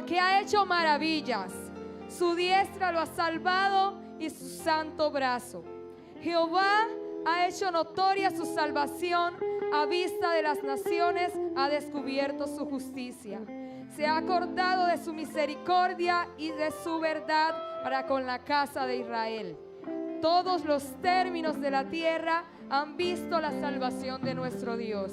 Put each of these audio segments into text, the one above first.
que ha hecho maravillas. Su diestra lo ha salvado y su santo brazo. Jehová ha hecho notoria su salvación, a vista de las naciones ha descubierto su justicia. Se ha acordado de su misericordia y de su verdad para con la casa de Israel. Todos los términos de la tierra han visto la salvación de nuestro Dios.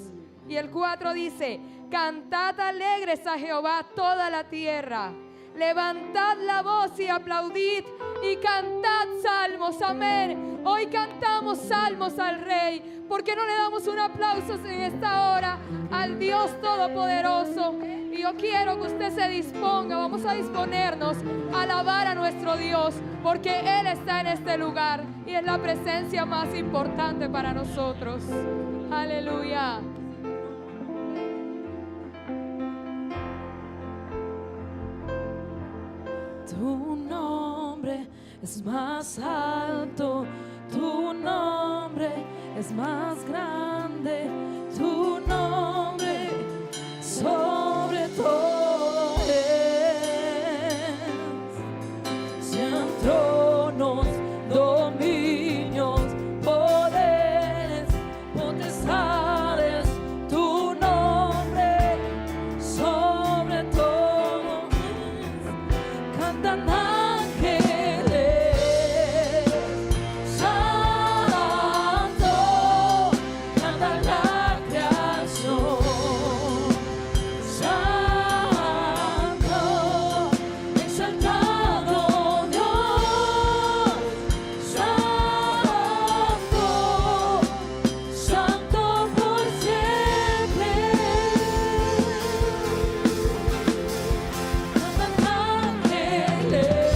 Y el 4 dice: cantad alegres a Jehová toda la tierra. Levantad la voz y aplaudid y cantad salmos. Amén. Hoy cantamos salmos al Rey. ¿Por qué no le damos un aplauso en esta hora al Dios Todopoderoso? Y yo quiero que usted se disponga, vamos a disponernos a alabar a nuestro Dios, porque Él está en este lugar y es la presencia más importante para nosotros. Aleluya. Tu nombre es más alto, tu nombre es más grande, tu nombre sobre todo es. Sean tronos, dominios, poderes, potestades, tu nombre sobre todo es. Cantan ángeles, santo, canta la creación, santo, exaltado Dios, santo, santo por siempre. Cantan ángeles,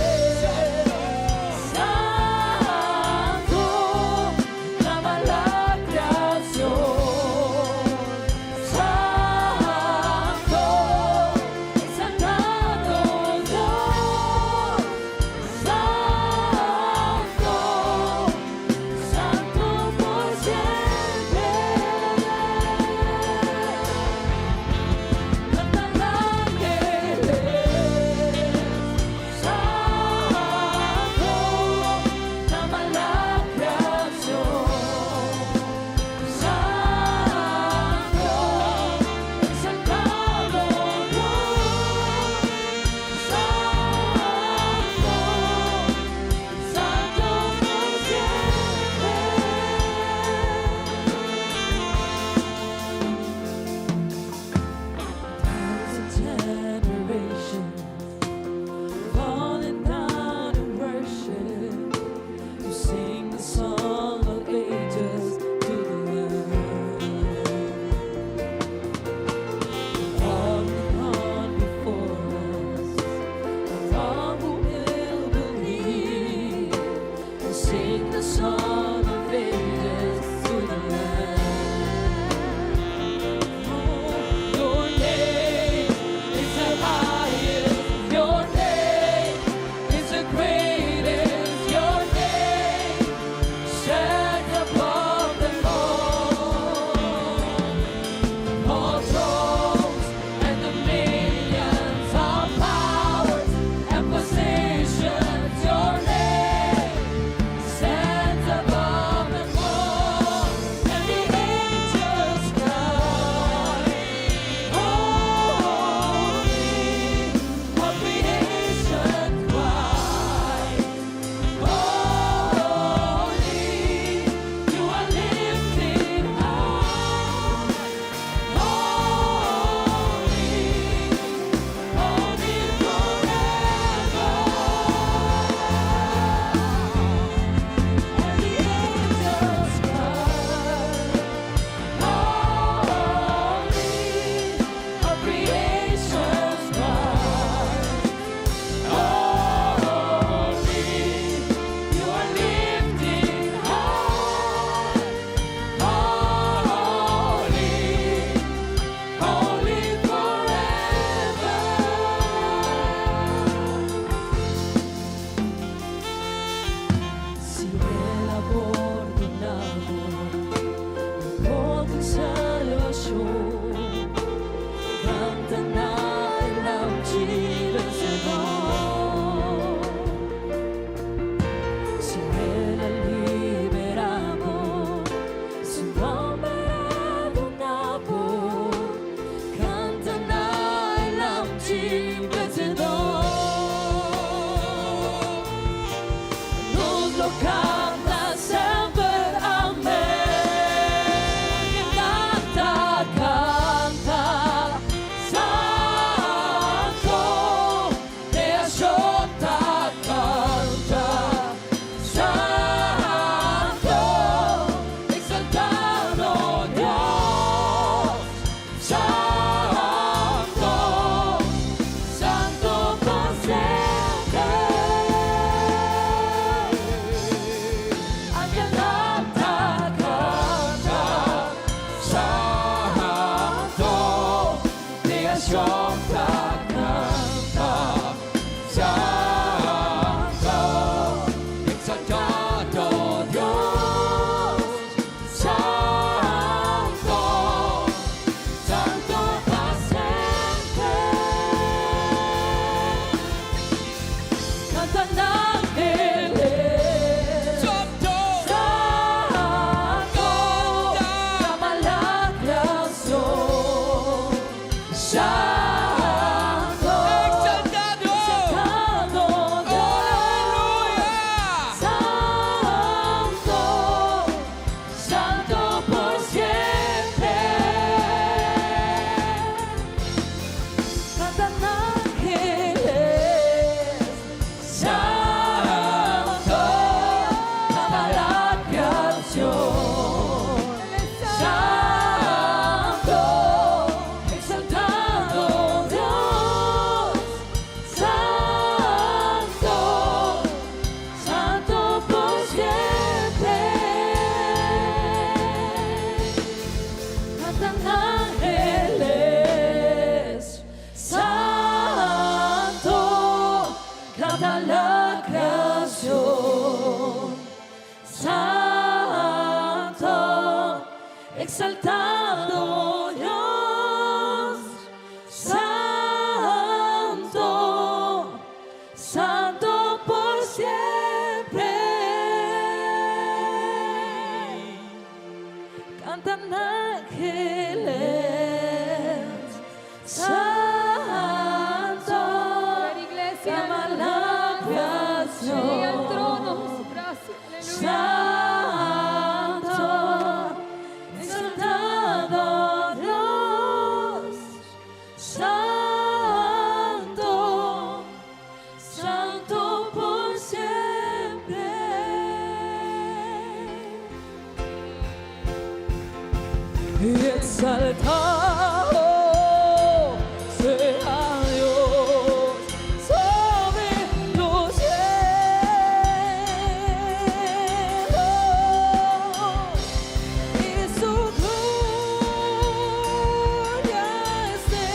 siempre. Cantan ángeles, santo, Ven, iglesia, llama la creación. llega al trono de su brazo. Aleluya. Santo, exaltado Dios, Santo, Santo por siempre. Y exaltado sea Dios sobre los cielos, y su gloria esté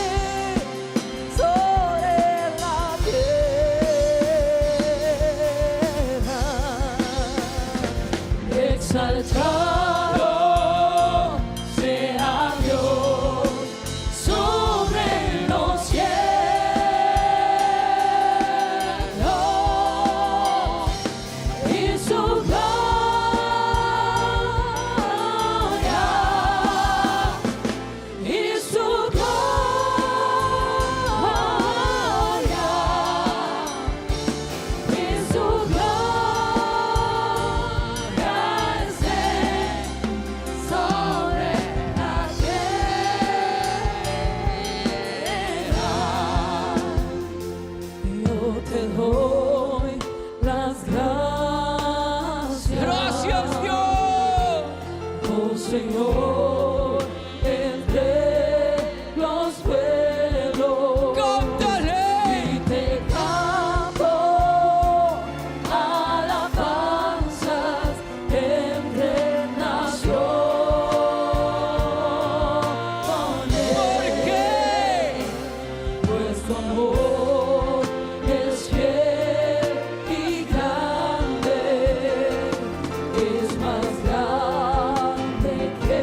sobre la tierra. Exaltado sea Dios sobre los cielos, y su gloria, y su gloria, y su gloria esté sobre la tierra. Yo te doy las gracias. Gracias, Dios. Oh Señor, entre los pueblos, Cántale. y te canto alabanzas entre naciones. ¿Por qué? Pues tu amor es fiel y grande, es más grande que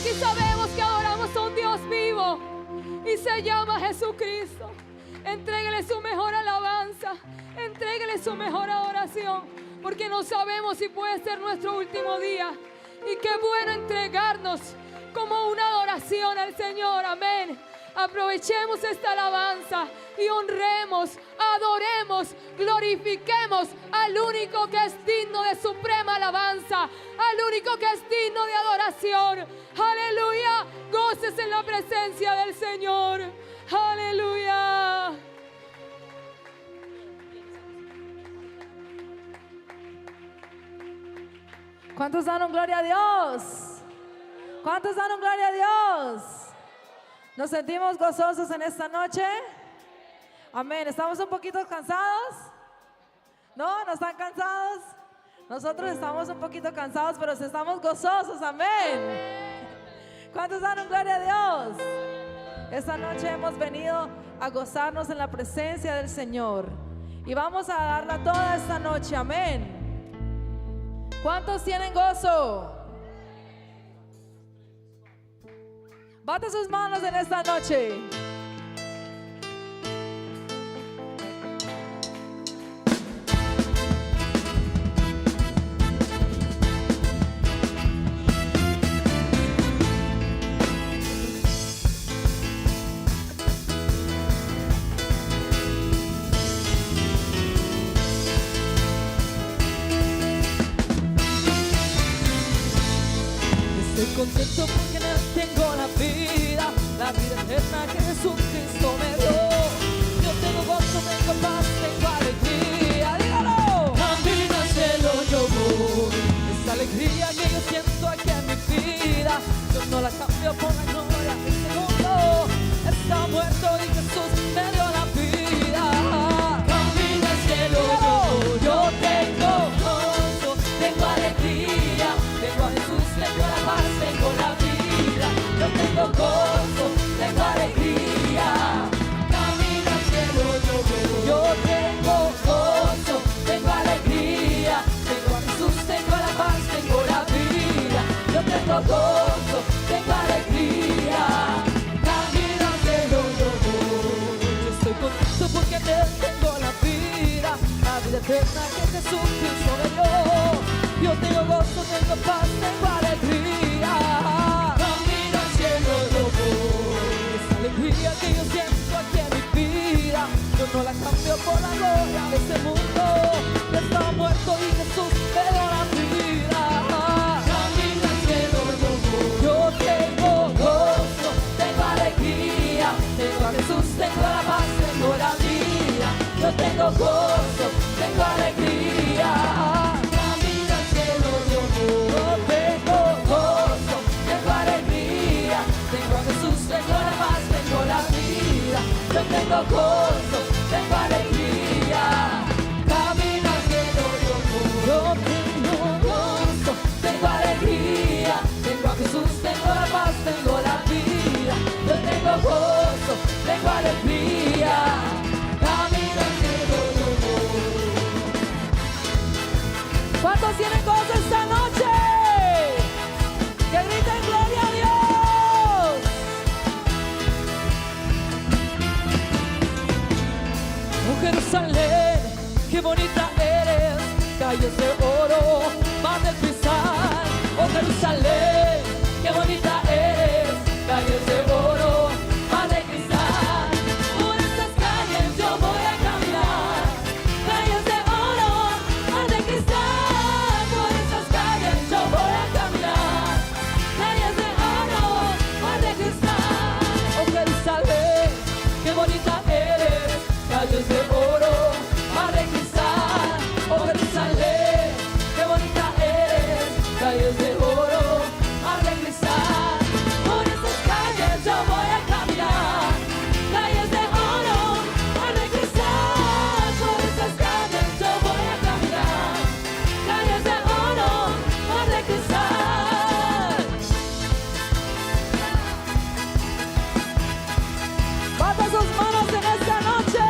aquí sabemos que adoramos a un Dios vivo y se llama Jesucristo. Entréguele su mejor alabanza, entréguele su mejor adoración, porque no sabemos si puede ser nuestro último día. Y qué bueno entregarnos como una adoración al Señor. Amén. Aprovechemos esta alabanza y honremos, adoremos, glorifiquemos al único que es digno de suprema alabanza, al único que es digno de adoración. Aleluya. Goces en la presencia del Señor. Aleluya. ¿Cuántos dan gloria a Dios? ¿Cuántos dan gloria a Dios? ¿Nos sentimos gozosos en esta noche? Amén. ¿Estamos un poquito cansados? ¿No? ¿No están cansados? Nosotros estamos un poquito cansados, pero estamos gozosos. Amén. ¿Cuántos dan gloria a Dios? Esta noche hemos venido a gozarnos en la presencia del Señor y vamos a darla toda esta noche. Amén. ¿Cuántos tienen gozo? Bate sus manos en esta noche. Estoy contento porque en Él tengo la vida eterna que Jesucristo me dio. Yo tengo gozo, tengo paz, tengo alegría. Dígalo. Camino al cielo yo voy. Esta alegría que yo siento aquí en mi vida, yo no la cambio por la gloria de este mundo. Está muerto y Jesús me dio la vida. Camino al cielo yo voy. Yo tengo gozo, tengo alegría, tengo a Jesús, tengo la paz, tengo la vida. Yo tengo gozo, tengo alegría. Camino al cielo yo voy. Yo tengo gozo, tengo alegría, tengo a Jesús, tengo la paz, tengo la vida. Yo tengo gozo, tengo alegría. Camino al cielo yo voy. Yo estoy contento porque en Él tengo la vida eterna que Jesucristo me dio. Yo tengo gozo, tengo paz, tengo alegría. Camino al cielo yo voy. Esa alegría que yo siento aquí en mi vida, yo no la cambio por la gloria de este mundo. Yo estaba muerto y Jesús me dio la vida. Camino al cielo yo voy. Yo tengo gozo, tengo alegría, tengo a Jesús, tengo la paz, tengo la vida. Yo tengo gozo, tengo alegría. Camino al cielo yo voy. Yo tengo gozo, tengo alegría, tengo a Jesús, tengo la paz, tengo la vida. Yo tengo gozo, tengo alegría. Camino al cielo yo voy. Yo tengo gozo, tengo alegría, tengo a Jesús, tengo la paz, tengo la vida. Yo tengo gozo, tengo alegría. Camino al cielo yo voy. ¿Cuántos tienen gozo esta noche? Que griten gloria a Dios. Oh Jerusalén, qué bonita eres, calles de oro, mar de cristal. Oh Jerusalén, qué bonita eres, calles de oro, mar de cristal. Por estas calles yo voy a caminar, calles de oro, mar de cristal. Por estas calles yo voy a caminar, calles de oro, mar de cristal. Oh Jerusalén, qué bonita eres, calles de oro, mar de cristal. Oh Jerusalén, qué bonita eres, calles de oro, mar de cristal. Por esas calles yo voy a caminar, calles de oro, mar de cristal. Por esas calles yo voy a caminar, calles de oro, mar de cristal. Bata sus manos en esta noche.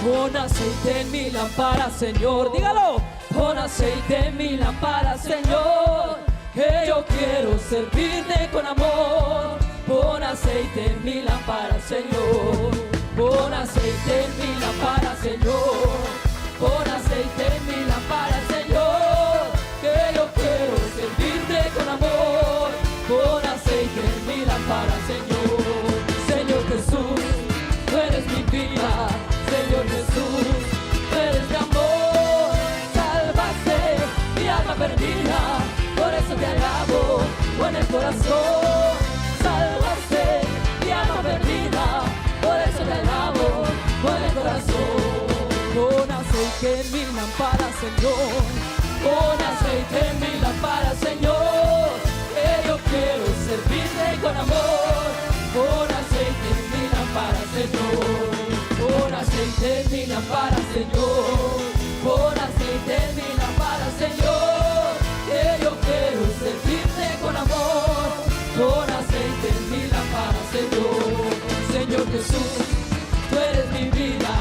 Pon aceite en mi lámpara, Señor. Dígalo. Pon aceite en mi lámpara, Señor, que yo quiero servirte con amor. Pon aceite en mi lámpara, Señor. Pon aceite en mi lámpara, Señor. Pon aceite en mi lámpara, Señor, que yo quiero servirte con amor. Pon aceite en mi lámpara, Señor. Señor Jesús, tú eres mi vida. Señor Jesús, tú eres mi amor. Salvaste mi alma perdida, por eso te alabo con el corazón. Salvaste mi alma perdida, por eso te alabo con el corazón. Pon aceite en mi lámpara, Señor. Pon aceite en mi lámpara, Señor, que yo quiero servirte con amor. Pon aceite en mi lámpara, Señor. Pon aceite en mi lámpara, Señor. Pon aceite en mi lámpara, Señor, que yo quiero servirte con amor. Pon aceite en mi lámpara, Señor. Señor Jesús, tú eres mi vida.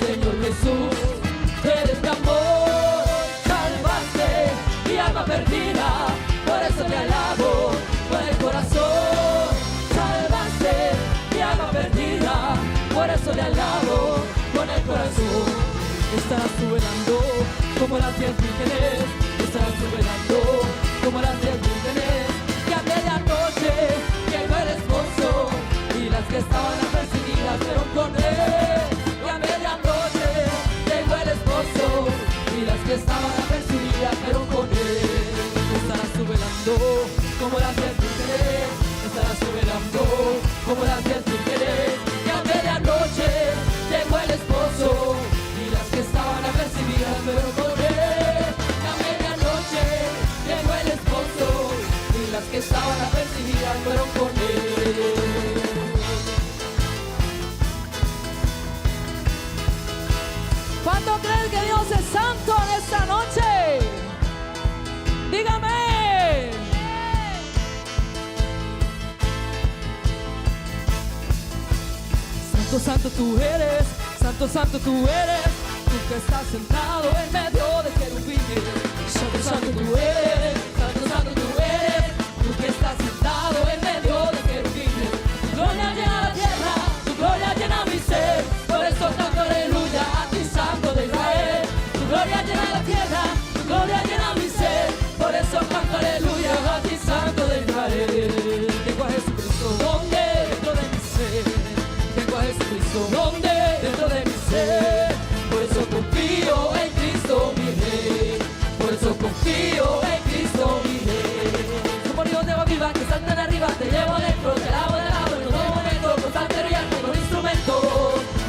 Señor Jesús, tú eres mi amor. Salvaste mi alma perdida, por eso te alabo con el corazón. Salvaste mi alma perdida, por eso te alabo con el corazón. Estarás tú velando como las 10 vírgenes. Estarás tú velando como las 10 vírgenes. Que a medianoche llegó el esposo y las que estaban apercibidas fueron con él. Que a medianoche llegó el esposo y las que estaban apercibidas fueron con él. Estarás tú velando como las 10 vírgenes. Estarás tú velando como las 10 vírgenes. Que a medianoche llegó el esposo y las que estaban apercibidas fueron con él. Que a medianoche llegó el esposo y las que estaban apercibidas fueron con él. ¿Cuánto creen que Dios es santo en esta noche? Dígame. Santo, santo tú eres, santo, santo tú eres, tú que estás sentado en medio de querubines. Santo, santo tú eres, santo, santo tú eres, tú que estás sentado en medio de querubines. Tu gloria llena la tierra, tu gloria llena mi ser, por eso canto aleluya a ti, Santo de Israel. Tu gloria llena la tierra, tu gloria llena mi ser, por eso canto aleluya a ti, Santo de Israel. Tengo a Jesucristo, ¿dónde? Dentro de mi ser. Tengo a Jesucristo, ¿dónde? Dentro de mi ser. Por eso confío en Cristo mi Rey. Por eso confío en Cristo mi Rey. Como ríos de agua viva que saltan arriba, te llevo dentro, te lavo de lado en todo momento, con saltero y arco, con instrumento.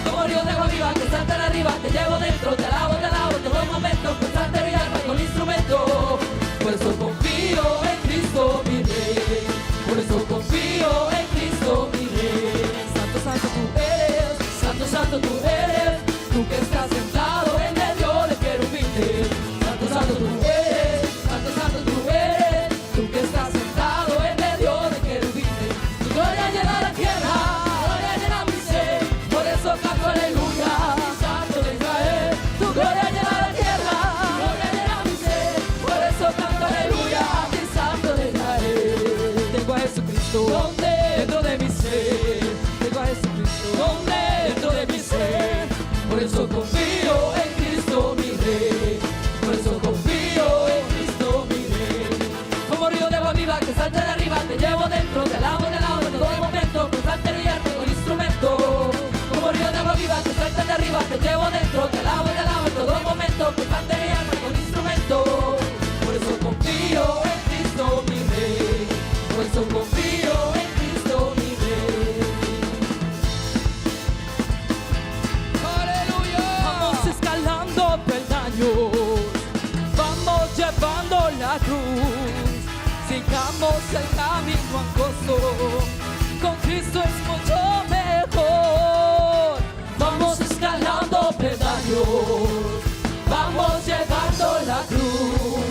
Como ríos de agua viva que saltan arriba, te llevo dentro, te lavo en todo momento, con saltero y arco, con instrumento. Por eso confío en Cristo mi Rey. Por eso confío en Cristo mi Rey. Santo, santo tú eres, santo, santo tú eres, tú que estás sentado en medio de querubines. Santo, santo tú eres, santo, santo tú eres, tú que estás sentado en medio de querubines. Tu gloria llena la tierra, gloria llena mi ser, por eso canto aleluya, Santo de Israel. Tu gloria llena la tierra, gloria llena mi ser, por eso canto aleluya a ti, Santo de Israel. Tengo a Jesucristo, ¿dónde? Dentro de mi ser. Tengo a Jesucristo, ¿dónde? Dentro de mi ser. Por eso confío en Cristo mi Rey. Por eso confío en Cristo mi Rey. Como río de agua viva que salta de arriba, te llevo dentro, te alabo en todo momento, con saltero y arco, con instrumento. Como río de agua viva que salta de arriba, te llevo dentro, te alabo en todo momento, con saltero y arco, con instrumento. Por eso confío en Cristo mi Rey. Por eso confío en Cristo mi Rey. ¡Aleluya! Vamos escalando peldaños, vamos llevando la cruz, sigamos el camino angosto, con Cristo es mucho mejor. Vamos escalando peldaños, vamos llevando la cruz,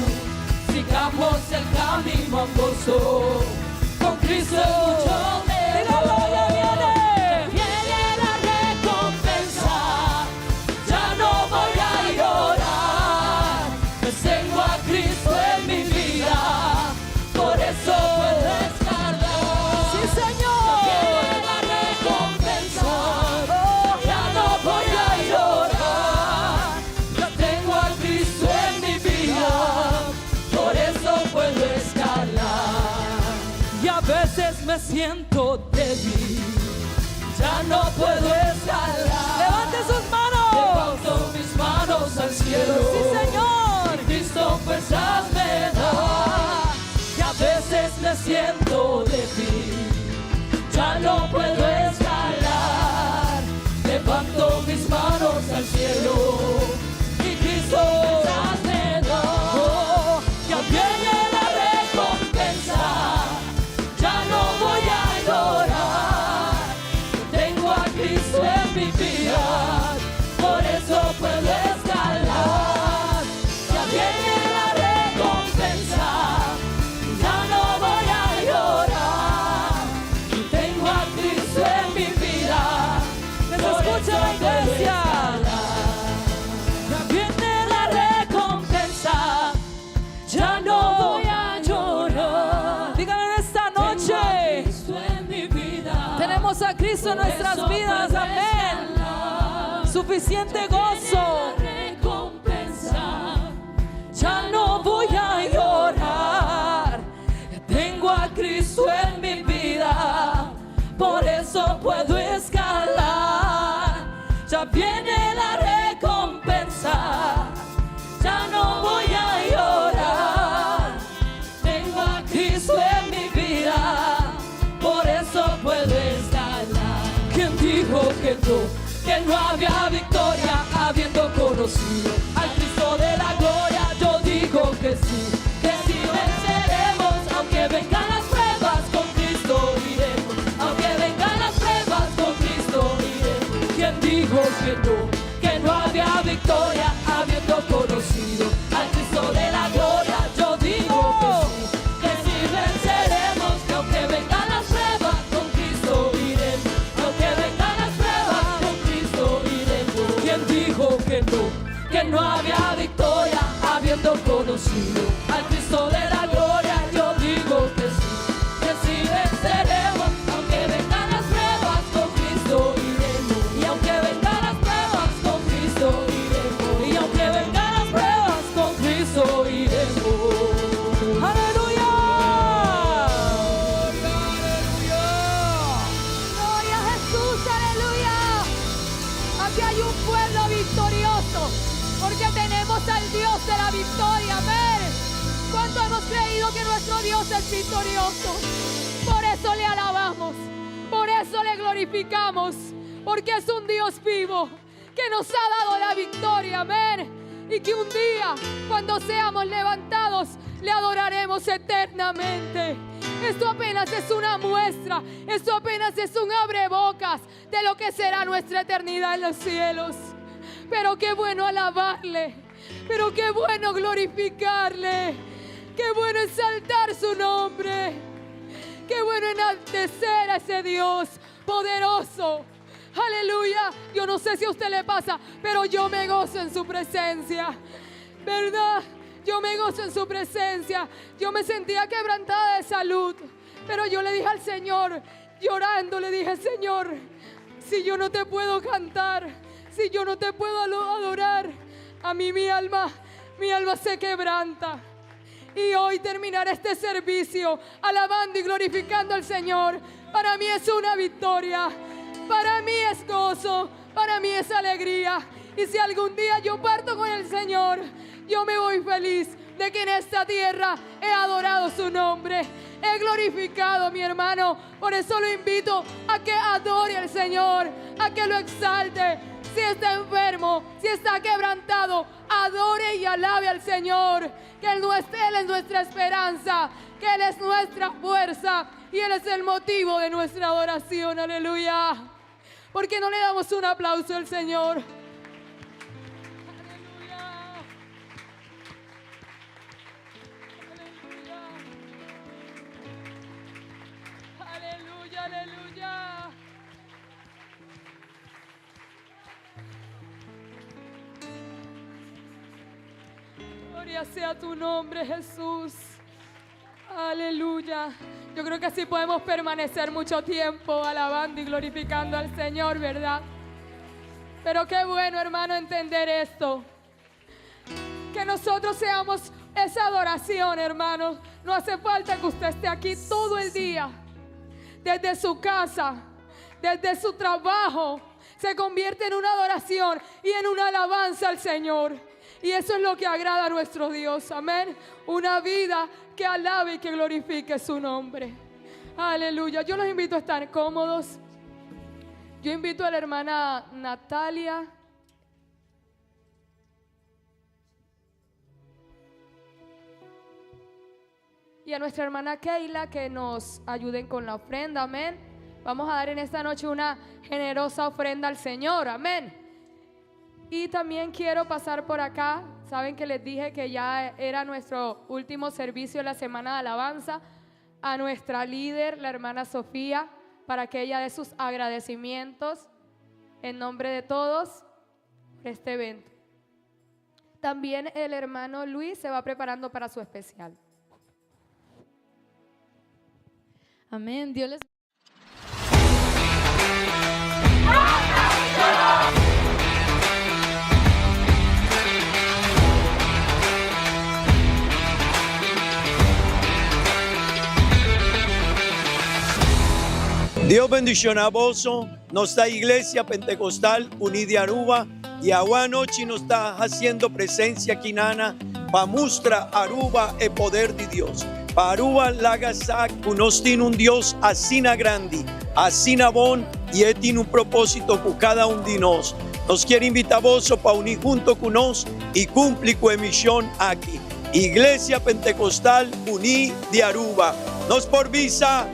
sigamos el camino angosto, con Cristo es mucho mejor. Viene la recompensa, me siento débil, ya no puedo escalar. Levante sus manos. Levanto mis manos al cielo. Sí, Señor. Cristo fuerzas me da, que a veces me siento débil, ya no puedo escalar. Levanto mis manos al cielo y Cristo fuerzas me da. Ya viene la recompensa, ya no voy a llorar. Tengo a Cristo en mi vida, por eso puedo escalar. Ya viene la recompensa, ya no voy a llorar. Tengo a Cristo en mi vida, Que se escuche la iglesia. ya viene la recompensa, ya no voy a llorar. Díganlo en esta Tengo a noche. Cristo en mi vida, Tenemos a Cristo en nuestras por eso vidas. puedo Amén. escalar. Suficiente gozo. Recompensa, ya no voy a llorar. Tengo a Cristo en mi vida, por eso puedo escalar. Ya viene la recompensa, ya no voy a llorar. Tengo a Cristo en mi vida, por eso puedo escalar. ¿Quién dijo que no había victoria habiendo conocido al Cristo de la gloria? Yo digo que sí venceremos, aunque vengan las pruebas, con Cristo iremos. Aunque vengan las pruebas, con Cristo iremos. ¿Quién dijo que no había victoria habiendo conocido al Cristo de la gloria? Yo digo que sí venceremos, que aunque vengan las pruebas, con Cristo iremos. Aunque vengan las pruebas, con Cristo iremos. ¿Quién dijo que no había victoria habiendo conocido al Cristo de la gloria? Yo digo que sí venceremos, aunque vengan las pruebas, con Cristo iremos. Y aunque vengan las pruebas, con Cristo iremos. Y aunque vengan las pruebas, con Cristo iremos. Aleluya. Gloria a Jesús, aleluya. Aquí hay un pueblo victorioso, porque tenemos al Dios de la victoria, amén. ¿Cuánto hemos creído que nuestro Dios es victorioso? Por eso le alabamos, por eso le glorificamos, porque es un Dios vivo que nos ha dado la victoria, amén. Y que un día, cuando seamos levantados, le adoraremos eternamente. Esto apenas es una muestra, esto apenas es un abrebocas de lo que será nuestra eternidad en los cielos. Pero qué bueno alabarle, pero qué bueno glorificarle, qué bueno exaltar su nombre, qué bueno enaltecer a ese Dios poderoso. Aleluya. Yo no sé si a usted le pasa, pero yo me gozo en su presencia, ¿verdad? Yo me gozo en su presencia. Yo me sentía quebrantada de salud, pero yo le dije al Señor, llorando, le dije: Señor, si yo no te puedo cantar, si yo no te puedo adorar, a mí mi alma se quebranta. Y hoy terminar este servicio alabando y glorificando al Señor, para mí es una victoria, para mí es gozo, para mí es alegría. Y si algún día yo parto con el Señor, yo me voy feliz de que en esta tierra he adorado su nombre, he glorificado a mi hermano. Por eso lo invito a que adore al Señor, a que lo exalte. Si está enfermo, si está quebrantado, adore y alabe al Señor, que Él es nuestra esperanza, que Él es nuestra fuerza y Él es el motivo de nuestra adoración. Aleluya. ¿Por qué no le damos un aplauso al Señor? Aleluya, aleluya. Gloria sea tu nombre, Jesús. Aleluya. Yo creo que así podemos permanecer mucho tiempo alabando y glorificando al Señor, ¿verdad? Pero qué bueno, hermano, entender esto. Que nosotros seamos esa adoración, hermano. No hace falta que usted esté aquí todo el día. desde su casa, desde su trabajo, se convierte en una adoración y en una alabanza al Señor. Y eso es lo que agrada a nuestro Dios, amén. Una vida que alabe y que glorifique su nombre. Aleluya. Yo los invito a estar cómodos. Yo invito a la hermana Natalia. Y a nuestra hermana Keila que nos ayuden con la ofrenda, amén. Vamos a dar en esta noche una generosa ofrenda al Señor, amén. Y también quiero pasar por acá. Saben que les dije que ya era nuestro último servicio de la semana de alabanza. A nuestra líder, la hermana Sofía, para que ella dé sus agradecimientos en nombre de todos por este evento. También el hermano Luis se va preparando para su especial. Amén. Dios les Dios bendicionar vosso, nuestra iglesia pentecostal unida de Aruba y agua noche nos está haciendo presencia aquí nana para mostrar Aruba el poder de Dios. Para Aruba lagasa nos tiene un Dios así grande, así bon y él tiene un propósito con cada uno de nosotros. Nos quiere invitar vosso para unir junto con nosotros y cumplir con misión aquí. Iglesia Pentecostal unida de Aruba. Nos por visa.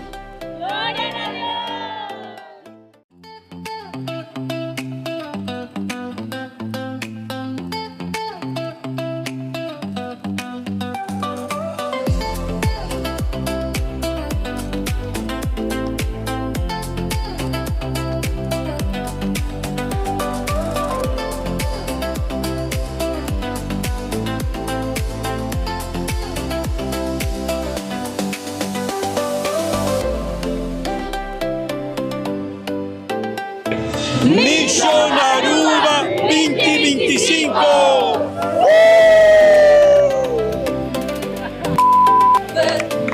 Mission Aruba 2025.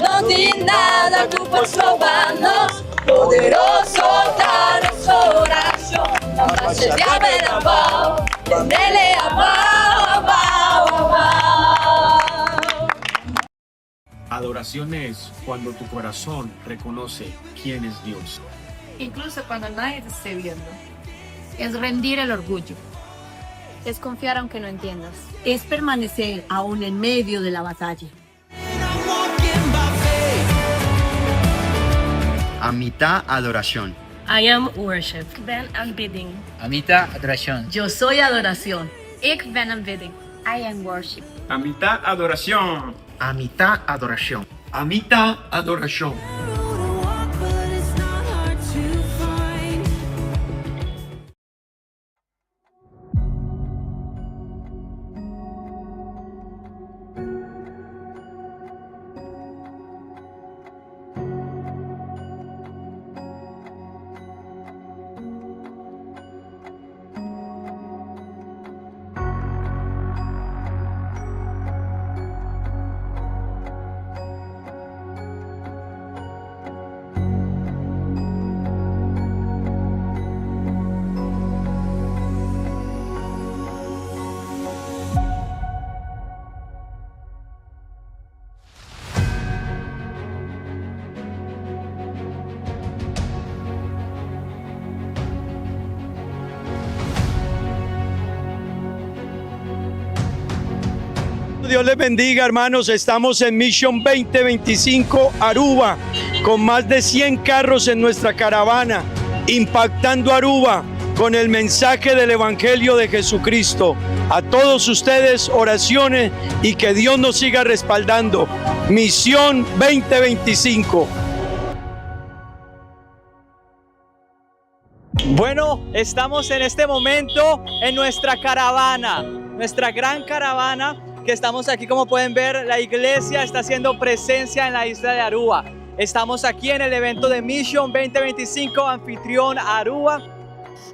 no tiene nada tú puedes probarnos, poderoso danos oración, la paz de abajo, tenele abajo. Adoración es cuando tu corazón reconoce quién es Dios. Incluso cuando nadie te esté viendo. Es rendir el orgullo. Es confiar aunque no entiendas. Es permanecer aún en medio de la batalla. Amita adoración. I am worship. Ik ben aanbidding. Amita adoración. Yo soy adoración. Ik ben aanbidding. I am worship. Amita adoración. Amita adoración. Amita adoración. Dios les bendiga, hermanos. Estamos en Mission 2025 Aruba, con más de 100 carros en nuestra caravana, impactando Aruba con el mensaje del Evangelio de Jesucristo. A todos ustedes, oraciones y que Dios nos siga respaldando. Misión 2025. Bueno, estamos en este momento en nuestra caravana, nuestra gran caravana, que estamos aquí. Como pueden ver, la iglesia está haciendo presencia en la isla de Aruba. Estamos aquí en el evento de Mission 2025, anfitrión Aruba.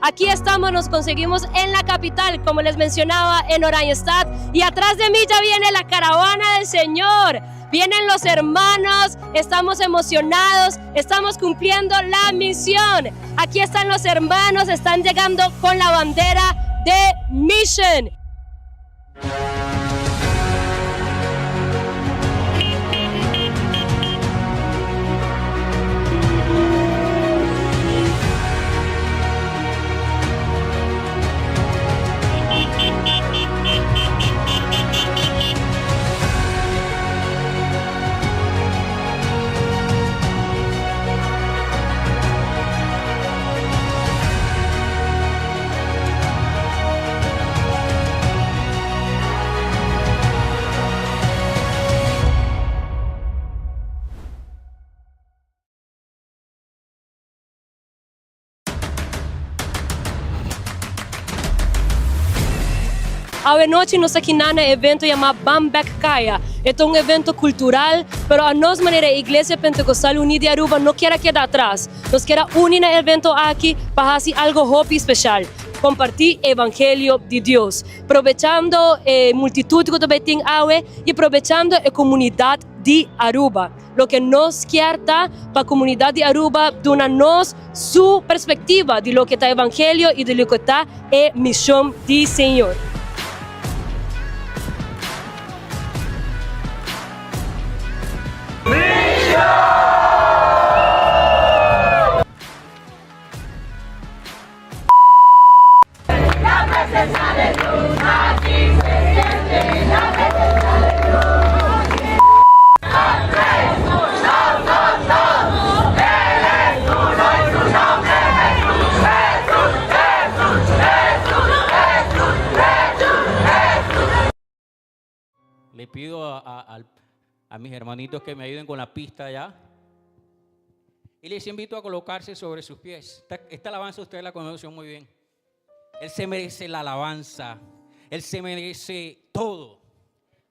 Aquí estamos, nos conseguimos en la capital, como les mencionaba, en Oranjestad. Y atrás de mí ya viene la caravana del Señor. Vienen los hermanos, estamos emocionados, estamos cumpliendo la misión. Aquí están los hermanos, están llegando con la bandera de Mission. Anoche nós aqui na evento chamado Bambek Kaya. É um evento cultural, pero a nós maneira a Igreja Pentecostal Unida de Aruba não quer quedar atrás. Nós queremos unir no evento aqui para fazer algo hobby especial. Compartir o Evangelho de Deus. Aproveitando a multitud que também tem água e aproveitando a comunidade de Aruba. Lo que nos quer para a comunidade de Aruba, dando-nos sua perspectiva de lo que está o Evangelho e de lo que está a missão do Senhor. Le pido a mis hermanitos que me ayuden con la pista ya. Y les invito a colocarse sobre sus pies. Esta alabanza ustedes la conocen muy bien. Él se merece la alabanza. Él se merece todo.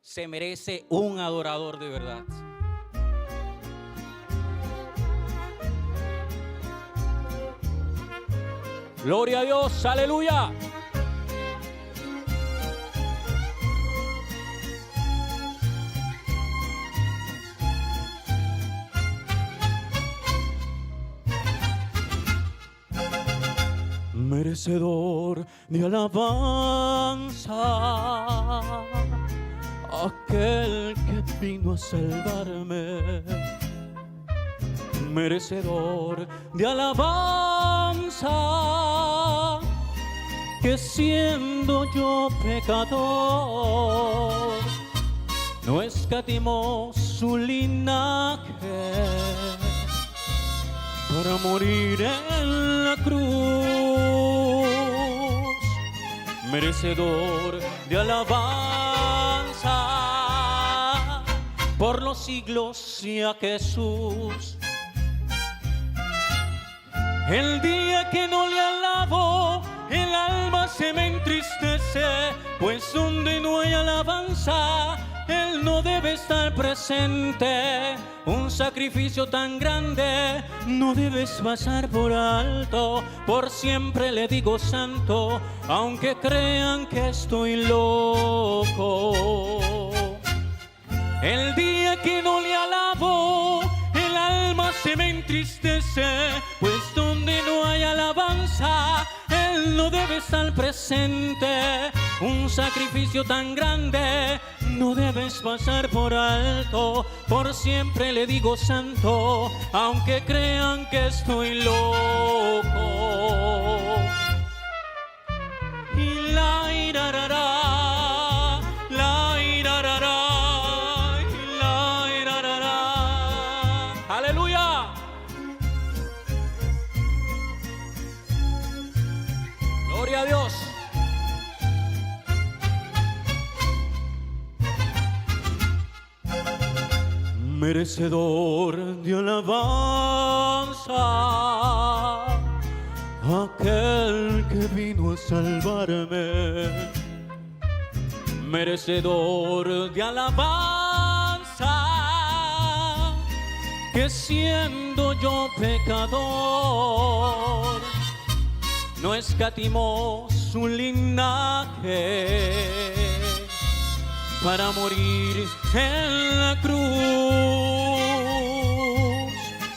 Se merece un adorador de verdad. Gloria a Dios, aleluya. Merecedor de alabanza, aquel que vino a salvarme. Merecedor de alabanza, que siendo yo pecador, no escatimó su linaje para morir en la cruz. Merecedor de alabanza por los siglos y a Jesús. El día que no le alabo, el alma se me entristece, pues donde no hay alabanza, Él no debe estar presente. Un sacrificio tan grande no debes pasar por alto. Por siempre le digo santo, aunque crean que estoy loco. El día que no le alabo, el alma se me entristece, pues donde no hay alabanza, Él no debe estar presente. Un sacrificio tan grande no debes pasar por alto. Por siempre le digo santo, aunque crean que estoy loco. Y la irarará, la irarará, la irarará. Aleluya. Gloria a Dios. Merecedor de alabanza, aquel que vino a salvarme. Merecedor de alabanza, que siendo yo pecador, no escatimó su linaje para morir en la cruz,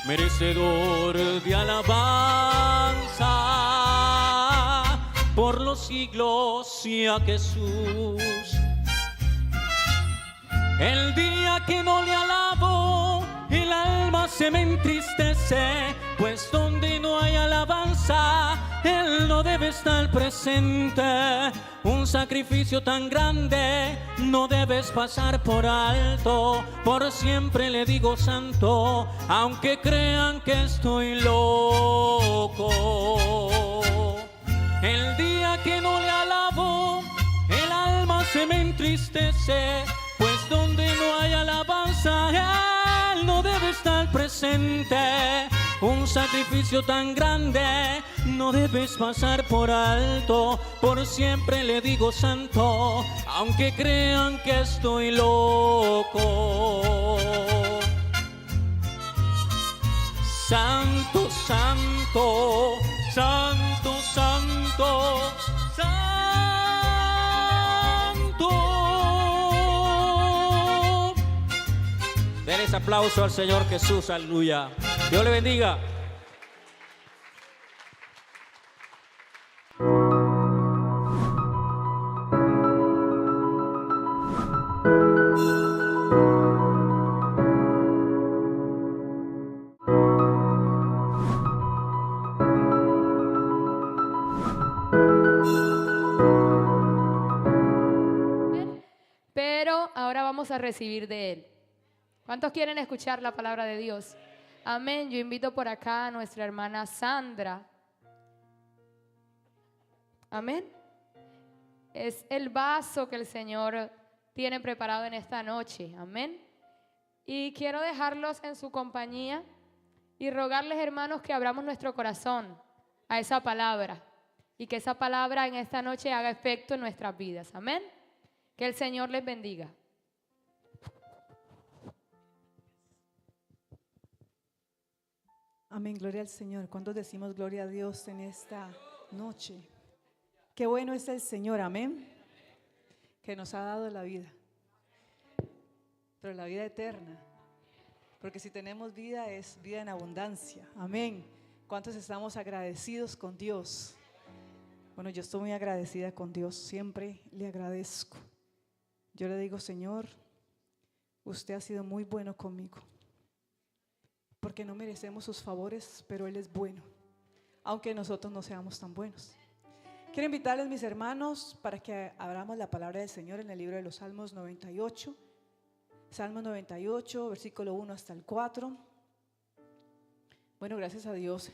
merecedor de alabanza por los siglos y a Jesús. El día que no le alabo, el alma se me entristece, pues donde no hay alabanza, Él no debe estar presente. Un sacrificio tan grande no debes pasar por alto, por siempre le digo santo, aunque crean que estoy loco. El día que no le alabo, el alma se me entristece, pues donde no hay alabanza, Él no debe estar presente. Un sacrificio tan grande no debes pasar por alto, por siempre le digo santo, aunque crean que estoy loco. Santo, santo, santo, santo, santo. Denles aplauso al Señor Jesús, aleluya. Dios le bendiga. Pero ahora vamos a recibir de Él. ¿Cuántos quieren escuchar la palabra de Dios? Amén. Yo invito por acá a nuestra hermana Sandra. Amén. Es el vaso que el Señor tiene preparado en esta noche. Amén. Y quiero dejarlos en su compañía y rogarles, hermanos, que abramos nuestro corazón a esa palabra y que esa palabra en esta noche haga efecto en nuestras vidas. Amén. Que el Señor les bendiga. Amén, gloria al Señor. ¿Cuántos decimos gloria a Dios en esta noche? Qué bueno es el Señor, amén, que nos ha dado la vida, pero la vida eterna, porque si tenemos vida es vida en abundancia, amén. ¿Cuántos estamos agradecidos con Dios? Bueno, yo estoy muy agradecida con Dios, siempre le agradezco. Yo le digo, Señor, usted ha sido muy bueno conmigo, porque no merecemos sus favores, pero Él es bueno, aunque nosotros no seamos tan buenos. Quiero invitarles, mis hermanos, para que abramos la palabra del Señor en el libro de los Salmos 98. Salmo 98, versículo 1 hasta el 4. Bueno, gracias a Dios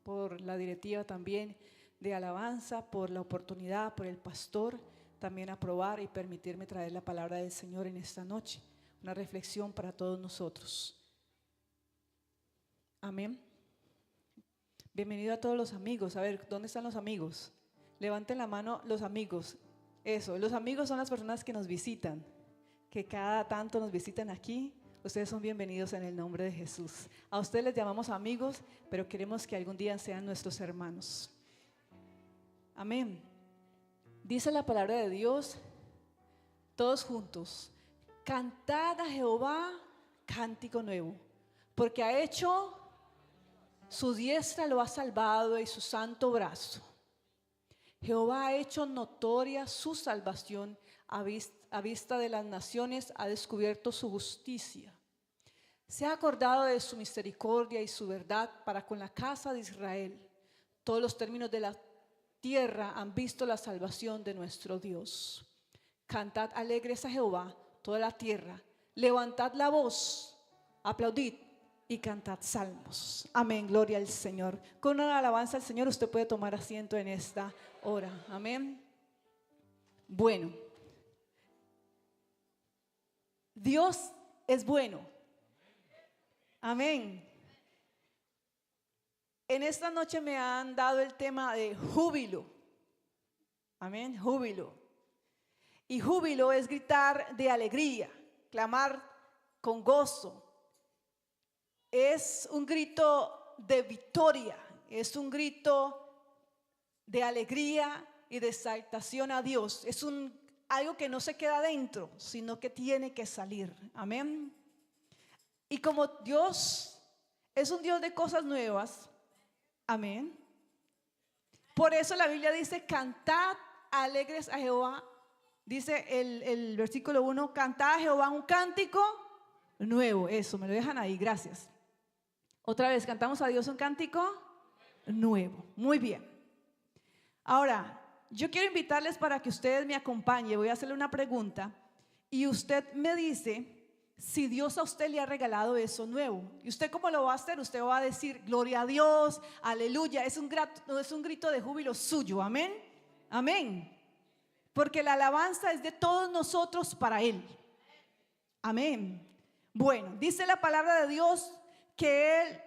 por la directiva también de alabanza, por la oportunidad, por el pastor, también aprobar y permitirme traer la palabra del Señor en esta noche. Una reflexión para todos nosotros. Amén. Bienvenido a todos los amigos. A ver, ¿dónde están los amigos? Levanten la mano los amigos. Eso, los amigos son las personas que nos visitan, que cada tanto nos visitan aquí. Ustedes son bienvenidos en el nombre de Jesús. A ustedes les llamamos amigos, pero queremos que algún día sean nuestros hermanos. Amén. Dice la palabra de Dios, todos juntos: cantad a Jehová cántico nuevo, porque ha hecho, su diestra lo ha salvado y su santo brazo. Jehová ha hecho notoria su salvación, a vista de las naciones ha descubierto su justicia. Se ha acordado de su misericordia y su verdad para con la casa de Israel. Todos los términos de la tierra han visto la salvación de nuestro Dios. Cantad alegres a Jehová, toda la tierra. Levantad la voz, aplaudid y cantad salmos. Amén, gloria al Señor. Con una alabanza al Señor usted puede tomar asiento en esta hora. Amén. Bueno, Dios es bueno. Amén. En esta noche me han dado el tema de júbilo. Amén, júbilo. Y júbilo es gritar de alegría, clamar con gozo. Es un grito de victoria, es un grito de alegría y de exaltación a Dios. Es un algo que no se queda dentro, sino que tiene que salir. Amén. Y como Dios es un Dios de cosas nuevas, amén. Por eso la Biblia dice: cantad alegres a Jehová. Dice el versículo 1: cantad a Jehová un cántico nuevo. Eso, me lo dejan ahí, gracias. Otra vez, cantamos a Dios un cántico nuevo. Muy bien. Ahora, yo quiero invitarles para que ustedes me acompañen. Voy a hacerle una pregunta y usted me dice si Dios a usted le ha regalado eso nuevo. ¿Y usted cómo lo va a hacer? Usted va a decir: gloria a Dios, aleluya. Es un grito de júbilo suyo. Amén. Amén. Porque la alabanza es de todos nosotros para Él. Amén. Bueno, dice la palabra de Dios que Él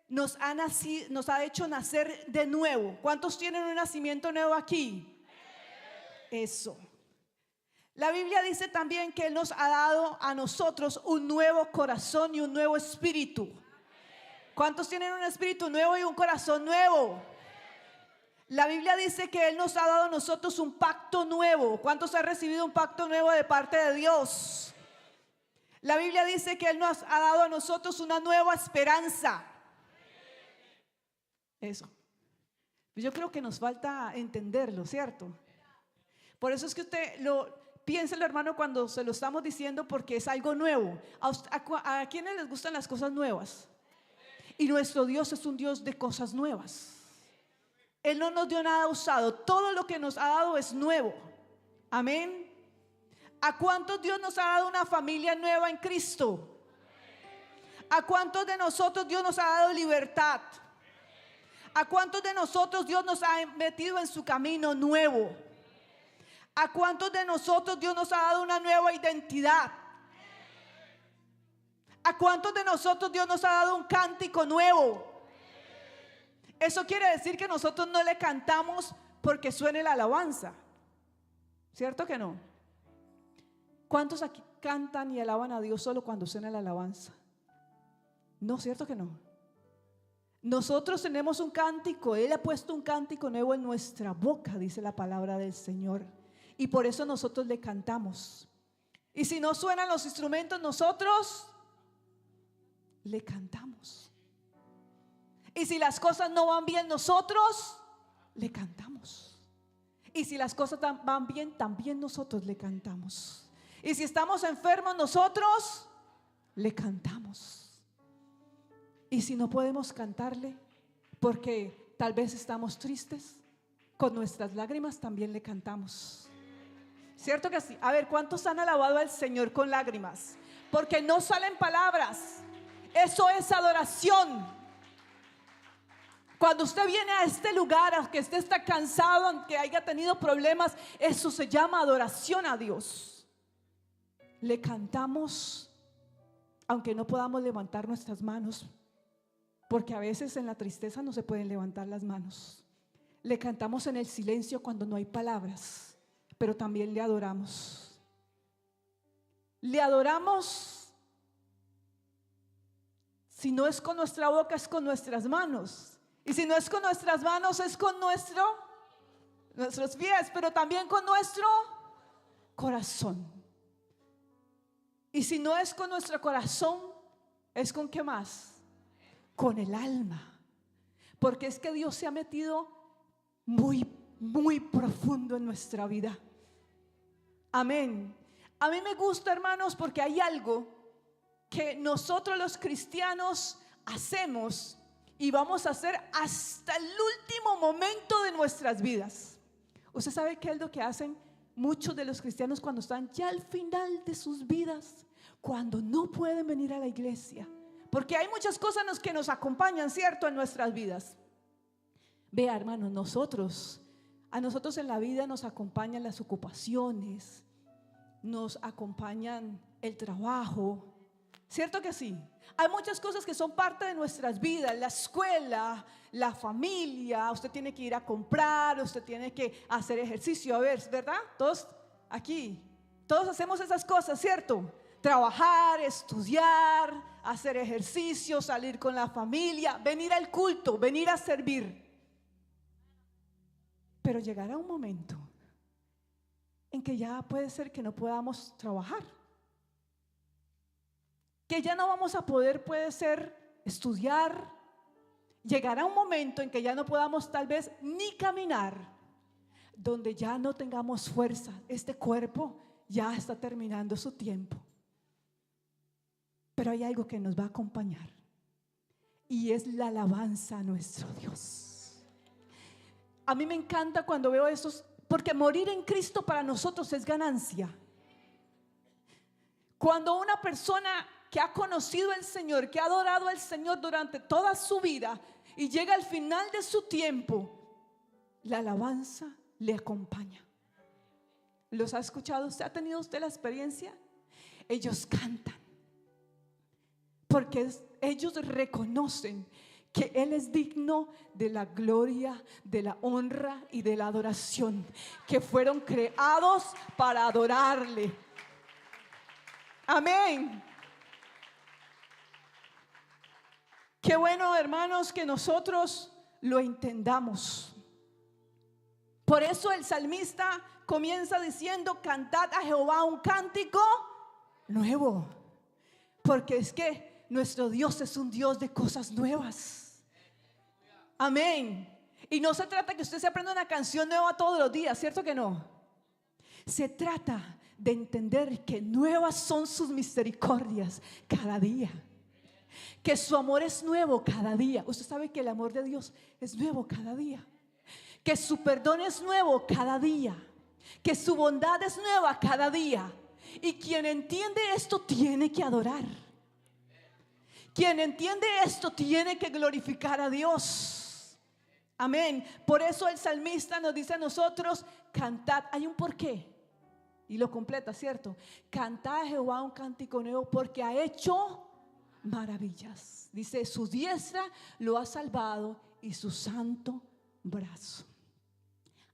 nos ha hecho nacer de nuevo. ¿Cuántos tienen un nacimiento nuevo aquí? Eso. La Biblia dice también que Él nos ha dado a nosotros un nuevo corazón y un nuevo espíritu. ¿Cuántos tienen un espíritu nuevo y un corazón nuevo? La Biblia dice que Él nos ha dado a nosotros un pacto nuevo. ¿Cuántos han recibido un pacto nuevo de parte de Dios? La Biblia dice que Él nos ha dado a nosotros una nueva esperanza. Eso. Yo creo que nos falta entenderlo, ¿cierto? Por eso es que usted piénselo, hermano, cuando se lo estamos diciendo, porque es algo nuevo. ¿A quiénes les gustan las cosas nuevas? Y nuestro Dios es un Dios de cosas nuevas. Él no nos dio nada usado. Todo lo que nos ha dado es nuevo. Amén. ¿A cuántos Dios nos ha dado una familia nueva en Cristo? ¿A cuántos de nosotros Dios nos ha dado libertad? ¿A cuántos de nosotros Dios nos ha metido en su camino nuevo? ¿A cuántos de nosotros Dios nos ha dado una nueva identidad? ¿A cuántos de nosotros Dios nos ha dado un cántico nuevo? Eso quiere decir que nosotros no le cantamos porque suene la alabanza. ¿Cierto que no? ¿Cuántos aquí cantan y alaban a Dios solo cuando suena la alabanza? No, ¿cierto que no? Nosotros tenemos un cántico. Él ha puesto un cántico nuevo en nuestra boca, dice la palabra del Señor. Y por eso nosotros le cantamos. Y si no suenan los instrumentos, nosotros le cantamos. Y si las cosas no van bien, nosotros le cantamos. Y si las cosas van bien, también nosotros le cantamos. Y si estamos enfermos, nosotros le cantamos. Y si no podemos cantarle porque tal vez estamos tristes, con nuestras lágrimas también le cantamos. ¿Cierto que sí? A ver, ¿cuántos han alabado al Señor con lágrimas? Porque no salen palabras. Eso es adoración. Cuando usted viene a este lugar, aunque usted está cansado, aunque haya tenido problemas, eso se llama adoración a Dios. Le cantamos aunque no podamos levantar nuestras manos, porque a veces en la tristeza no se pueden levantar las manos. Le cantamos en el silencio cuando no hay palabras, pero también le adoramos. Le adoramos. Si no es con nuestra boca, es con nuestras manos. Y si no es con nuestras manos, es con nuestros pies, pero también con nuestro corazón. Y si no es con nuestro corazón, ¿es con qué más? Con el alma. Porque es que Dios se ha metido muy, muy profundo en nuestra vida. Amén. A mí me gusta, hermanos, porque hay algo que nosotros los cristianos hacemos y vamos a hacer hasta el último momento de nuestras vidas. ¿Usted sabe qué es lo que hacen muchos de los cristianos cuando están ya al final de sus vidas? Cuando no pueden venir a la iglesia. Porque hay muchas cosas que nos acompañan, ¿cierto?, en nuestras vidas. Vea, hermano, a nosotros en la vida nos acompañan las ocupaciones, nos acompañan el trabajo. ¿Cierto que sí? Hay muchas cosas que son parte de nuestras vidas. La escuela, la familia. Usted tiene que ir a comprar, usted tiene que hacer ejercicio. A ver, ¿verdad? Todos aquí, todos hacemos esas cosas, ¿cierto? Trabajar, estudiar, hacer ejercicio, salir con la familia, venir al culto, venir a servir. Pero llegará un momento en que ya puede ser que no podamos trabajar, que ya no vamos a poder, puede ser, estudiar. Llegará un momento en que ya no podamos tal vez ni caminar, donde ya no tengamos fuerza. Este cuerpo ya está terminando su tiempo. Pero hay algo que nos va a acompañar, y es la alabanza a nuestro Dios. A mí me encanta cuando veo esos, porque morir en Cristo para nosotros es ganancia. Cuando una persona que ha conocido al Señor, que ha adorado al Señor durante toda su vida, y llega al final de su tiempo, la alabanza le acompaña. ¿Los ha escuchado usted? ¿Ha tenido usted la experiencia? Ellos cantan porque ellos reconocen que Él es digno de la gloria, de la honra y de la adoración, que fueron creados para adorarle. Amén. Qué bueno, hermanos, que nosotros lo entendamos. Por eso el salmista comienza diciendo: cantad a Jehová un cántico nuevo, porque es que nuestro Dios es un Dios de cosas nuevas. Amén. Y no se trata que usted se aprenda una canción nueva todos los días, ¿cierto que no? Se trata de entender que nuevas son sus misericordias cada día, que su amor es nuevo cada día. Usted sabe que el amor de Dios es nuevo cada día, que su perdón es nuevo cada día, que su bondad es nueva cada día. Y quien entiende esto tiene que adorar. Quien entiende esto tiene que glorificar a Dios. Amén. Por eso el salmista nos dice a nosotros: cantad. Hay un porqué y lo completa, ¿cierto? Cantad a Jehová un cántico nuevo, porque ha hecho maravillas. Dice: su diestra lo ha salvado y su santo brazo.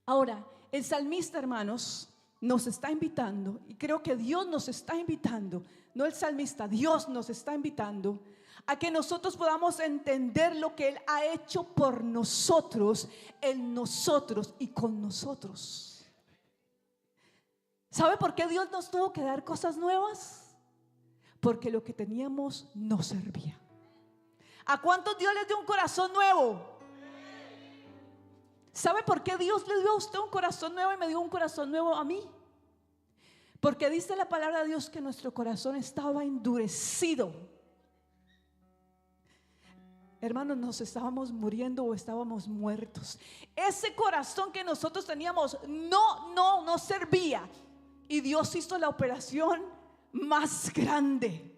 Ahora, el salmista, hermanos, nos está invitando, y creo que Dios nos está invitando, no el salmista, Dios nos está invitando a que nosotros podamos entender lo que Él ha hecho por nosotros, en nosotros y con nosotros. ¿Sabe por qué Dios nos tuvo que dar cosas nuevas? Porque lo que teníamos no servía. ¿A cuántos Dios les dio un corazón nuevo? ¿Sabe por qué Dios le dio a usted un corazón nuevo y me dio un corazón nuevo a mí? Porque dice la palabra de Dios que nuestro corazón estaba endurecido. Hermanos, nos estábamos muriendo o estábamos muertos. Ese corazón que nosotros teníamos no servía. Y Dios hizo la operación más grande.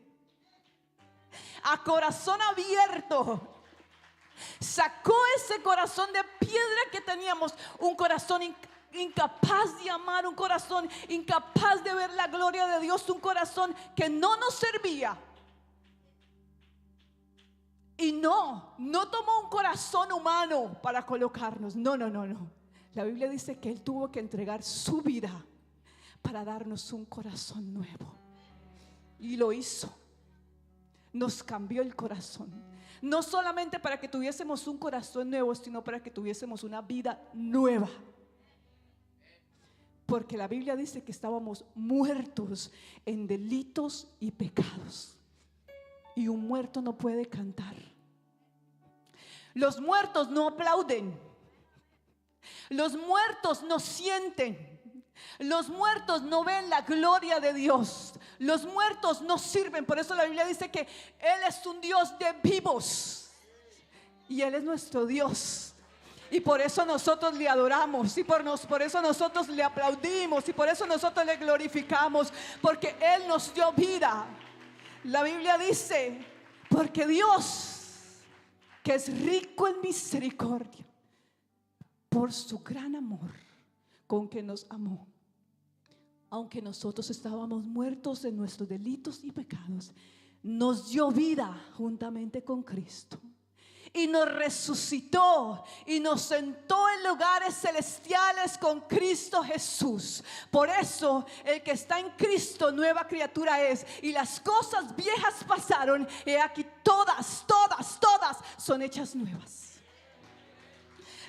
A corazón abierto, sacó ese corazón de piedra que teníamos, un corazón incapaz de amar, un corazón incapaz de ver la gloria de Dios, un corazón que no nos servía. Y no tomó un corazón humano para colocarnos. No. La Biblia dice que Él tuvo que entregar su vida para darnos un corazón nuevo. Y lo hizo. Nos cambió el corazón. No solamente para que tuviésemos un corazón nuevo, sino para que tuviésemos una vida nueva. Porque la Biblia dice que estábamos muertos en delitos y pecados. Y un muerto no puede cantar. Los muertos no aplauden. Los muertos no sienten. Los muertos no ven la gloria de Dios. Los muertos no sirven. Por eso la Biblia dice que Él es un Dios de vivos. Y Él es nuestro Dios. Y por eso nosotros le adoramos. Y por eso nosotros le aplaudimos. Y por eso nosotros le glorificamos. Porque Él nos dio vida. La Biblia dice: porque Dios, que es rico en misericordia, por su gran amor con que nos amó, aunque nosotros estábamos muertos en nuestros delitos y pecados, nos dio vida juntamente con Cristo. Y nos resucitó y nos sentó en lugares celestiales con Cristo Jesús. Por eso el que está en Cristo nueva criatura es. Y las cosas viejas pasaron, y aquí todas son hechas nuevas.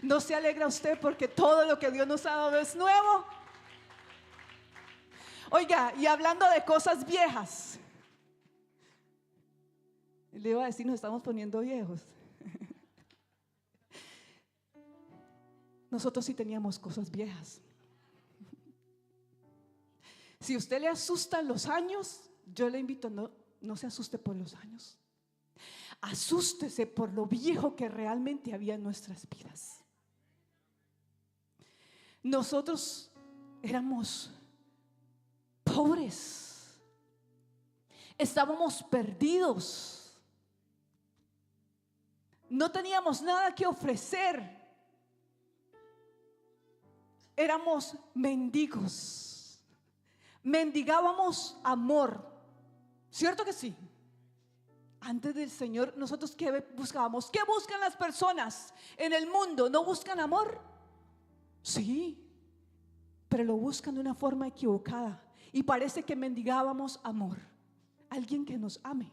¿No se alegra usted porque todo lo que Dios nos ha dado es nuevo? Oiga, y hablando de cosas viejas, le iba a decir, nos estamos poniendo viejos. Nosotros sí teníamos cosas viejas. Si a usted le asustan los años, yo le invito, no se asuste por los años. Asústese por lo viejo que realmente había en nuestras vidas. Nosotros éramos pobres, estábamos perdidos, no teníamos nada que ofrecer, éramos mendigos, mendigábamos amor, ¿cierto que sí? Antes del Señor, nosotros ¿qué buscábamos? ¿Qué buscan las personas en el mundo? ¿No buscan amor? Sí, pero lo buscan de una forma equivocada. Y parece que mendigábamos amor. Alguien que nos ame,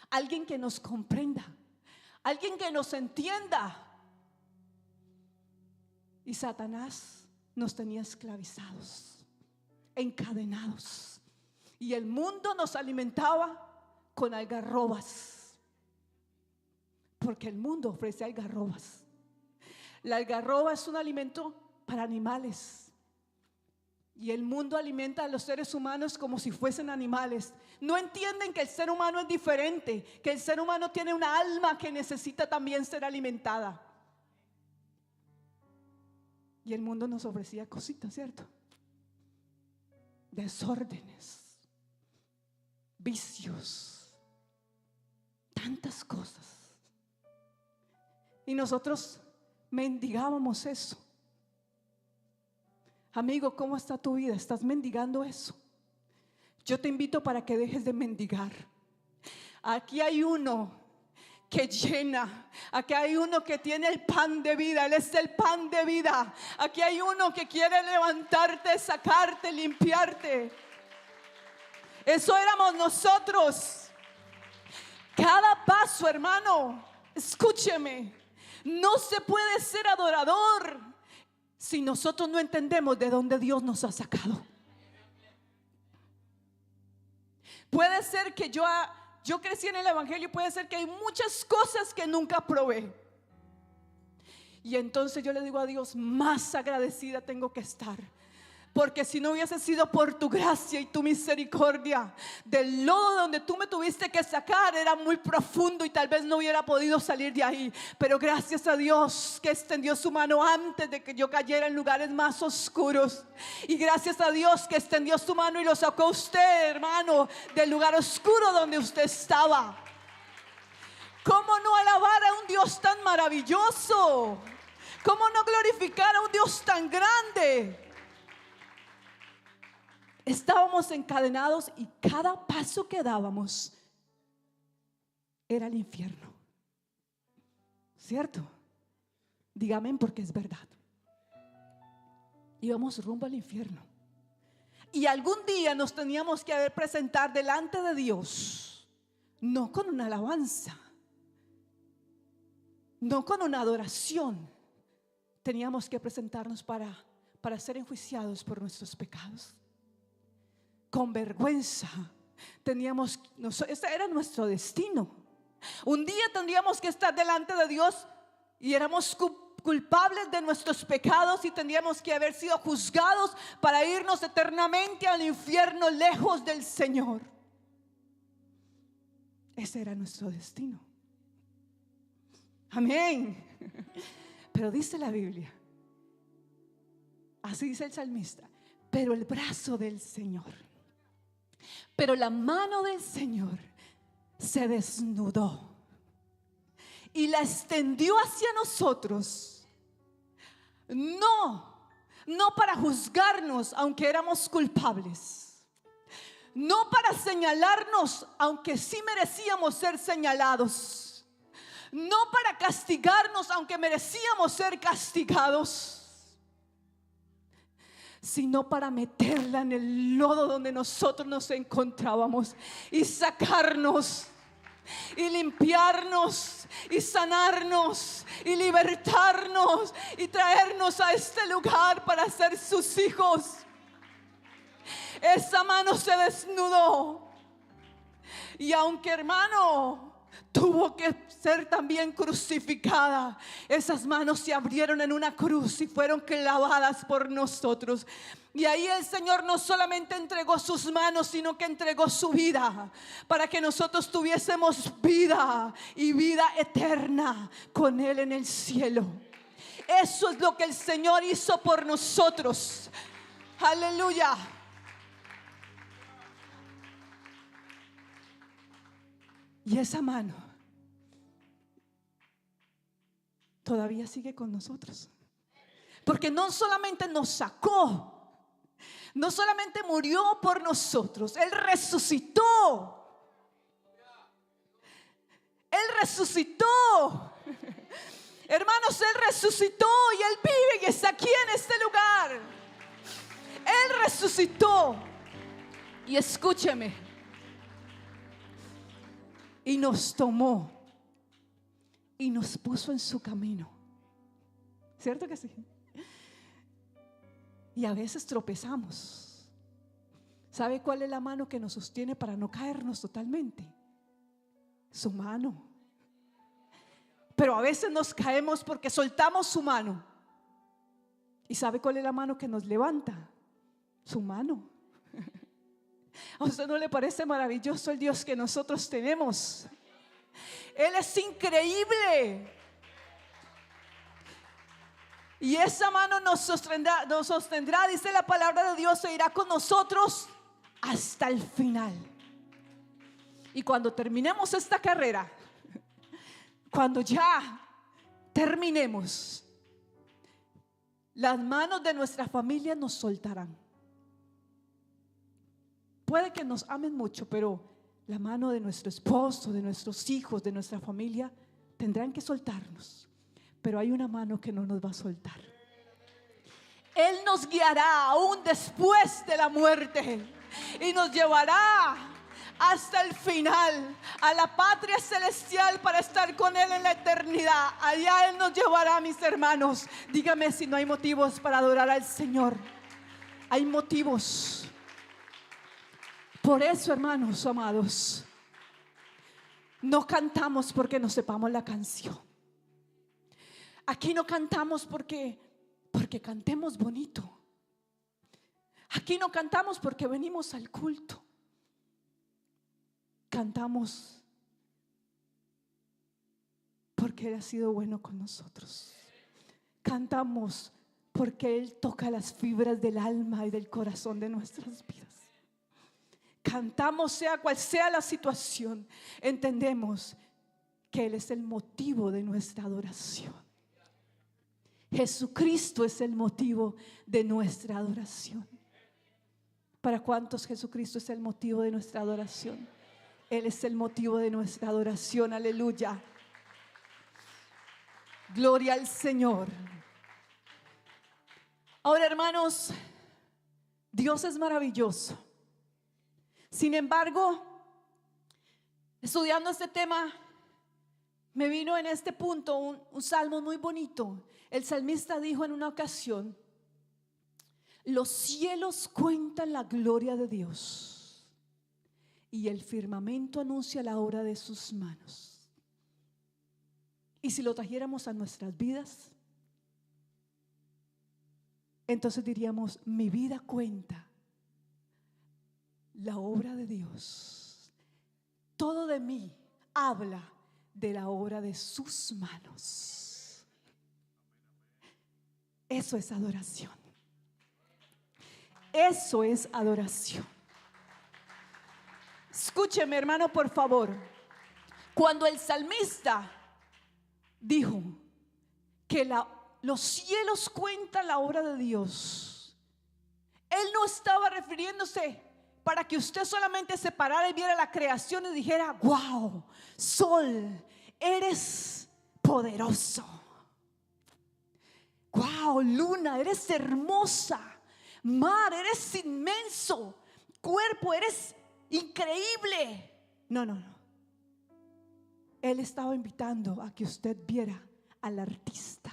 alguien que nos comprenda, alguien que nos entienda. Y Satanás nos tenía esclavizados, encadenados. Y el mundo nos alimentaba con algarrobas, porque el mundo ofrece algarrobas. La algarroba es un alimento para animales, y el mundo alimenta a los seres humanos como si fuesen animales. No entienden que el ser humano es diferente, que el ser humano tiene una alma que necesita también ser alimentada. Y el mundo nos ofrecía cositas, ¿cierto? Desórdenes, vicios, tantas cosas. Y nosotros mendigábamos eso. Amigo, ¿cómo está tu vida? ¿Estás mendigando eso? Yo te invito para que dejes de mendigar. Aquí hay uno que llena. Aquí hay uno que tiene el pan de vida. Él es el pan de vida. Aquí hay uno que quiere levantarte, sacarte, limpiarte. Eso éramos nosotros. Cada paso, hermano, escúcheme, no se puede ser adorador si nosotros no entendemos de dónde Dios nos ha sacado. Puede ser que yo crecí en el evangelio, puede ser que hay muchas cosas que nunca probé. Y entonces yo le digo a Dios, más agradecida tengo que estar. Porque si no hubiese sido por tu gracia y tu misericordia, del lodo donde tú me tuviste que sacar era muy profundo y tal vez no hubiera podido salir de ahí. Pero gracias a Dios que extendió su mano antes de que yo cayera en lugares más oscuros. Y gracias a Dios que extendió su mano y lo sacó usted, hermano, del lugar oscuro donde usted estaba. ¿Cómo no alabar a un Dios tan maravilloso? ¿Cómo no glorificar a un Dios tan grande? Estábamos encadenados y cada paso que dábamos era el infierno. ¿Cierto? Dígame porque es verdad. Íbamos rumbo al infierno. Y algún día nos teníamos que presentar delante de Dios, no con una alabanza, no con una adoración. Teníamos que presentarnos para ser enjuiciados por nuestros pecados. Con vergüenza ese era nuestro destino. Un día tendríamos que estar delante de Dios y éramos culpables de nuestros pecados y tendríamos que haber sido juzgados para irnos eternamente al infierno lejos del Señor. Ese era nuestro destino. Amén. Pero dice la Biblia, así dice el salmista, pero el brazo del Señor, pero la mano del Señor se desnudó y la extendió hacia nosotros, no para juzgarnos aunque éramos culpables, no para señalarnos aunque sí merecíamos ser señalados, no para castigarnos aunque merecíamos ser castigados, sino para meterla en el lodo donde nosotros nos encontrábamos y sacarnos y limpiarnos y sanarnos y libertarnos y traernos a este lugar para ser sus hijos. esa mano se desnudó. Y aunque, hermano, tuvo que ser también crucificada, esas manos se abrieron en una cruz y fueron clavadas por nosotros. Y ahí el Señor no solamente entregó sus manos, sino que entregó su vida para que nosotros tuviésemos vida y vida eterna con Él en el cielo. Eso es lo que el Señor hizo por nosotros. Aleluya. Y esa mano todavía sigue con nosotros. Porque no solamente nos sacó, no solamente murió por nosotros, Él resucitó. Él resucitó. Hermanos, Él resucitó y Él vive y está aquí en este lugar. Él resucitó. Y escúcheme. Y nos tomó y nos puso en su camino. ¿Cierto que sí? Y a veces tropezamos. ¿Sabe cuál es la mano que nos sostiene para no caernos totalmente? Su mano. Pero a veces nos caemos porque soltamos su mano. ¿Y sabe cuál es la mano que nos levanta? Su mano. ¿A usted no le parece maravilloso el Dios que nosotros tenemos? Él es increíble. Y esa mano nos sostendrá, dice la palabra de Dios, e irá con nosotros hasta el final. Y cuando terminemos esta carrera, cuando ya terminemos, las manos de nuestra familia nos soltarán. Puede que nos amen mucho, pero la mano de nuestro esposo, de nuestros hijos, de nuestra familia, tendrán que soltarnos. Pero hay una mano que no nos va a soltar. Él nos guiará aún después de la muerte y nos llevará hasta el final, a la patria celestial, para estar con Él en la eternidad. Allá Él nos llevará, mis hermanos. Dígame si no hay motivos para adorar al Señor. Hay motivos. Por eso, hermanos amados, no cantamos porque no sepamos la canción. Aquí no cantamos porque cantemos bonito. Aquí no cantamos porque venimos al culto. Cantamos porque Él ha sido bueno con nosotros. Cantamos porque Él toca las fibras del alma y del corazón de nuestras vidas. Cantamos sea cual sea la situación. Entendemos que Él es el motivo de nuestra adoración. Jesucristo es el motivo de nuestra adoración. ¿Para cuántos Jesucristo es el motivo de nuestra adoración? Él es el motivo de nuestra adoración. Aleluya. Gloria al Señor. Ahora, hermanos, Dios es maravilloso. Sin embargo, estudiando este tema, me vino en este punto un salmo muy bonito. El salmista dijo en una ocasión: los cielos cuentan la gloria de Dios y el firmamento anuncia la obra de sus manos. Y si lo trajéramos a nuestras vidas, entonces diríamos: mi vida cuenta la obra de Dios. Todo de mí habla de la obra de sus manos. Eso es adoración. Eso es adoración. Escúcheme, hermano, por favor. Cuando el salmista dijo que los cielos cuentan la obra de Dios, él no estaba refiriéndose para que usted solamente se parara y viera la creación y dijera: wow, sol, eres poderoso. Wow, luna, eres hermosa. Mar, eres inmenso. Cuerpo, eres increíble. No. Él estaba invitando a que usted viera al artista.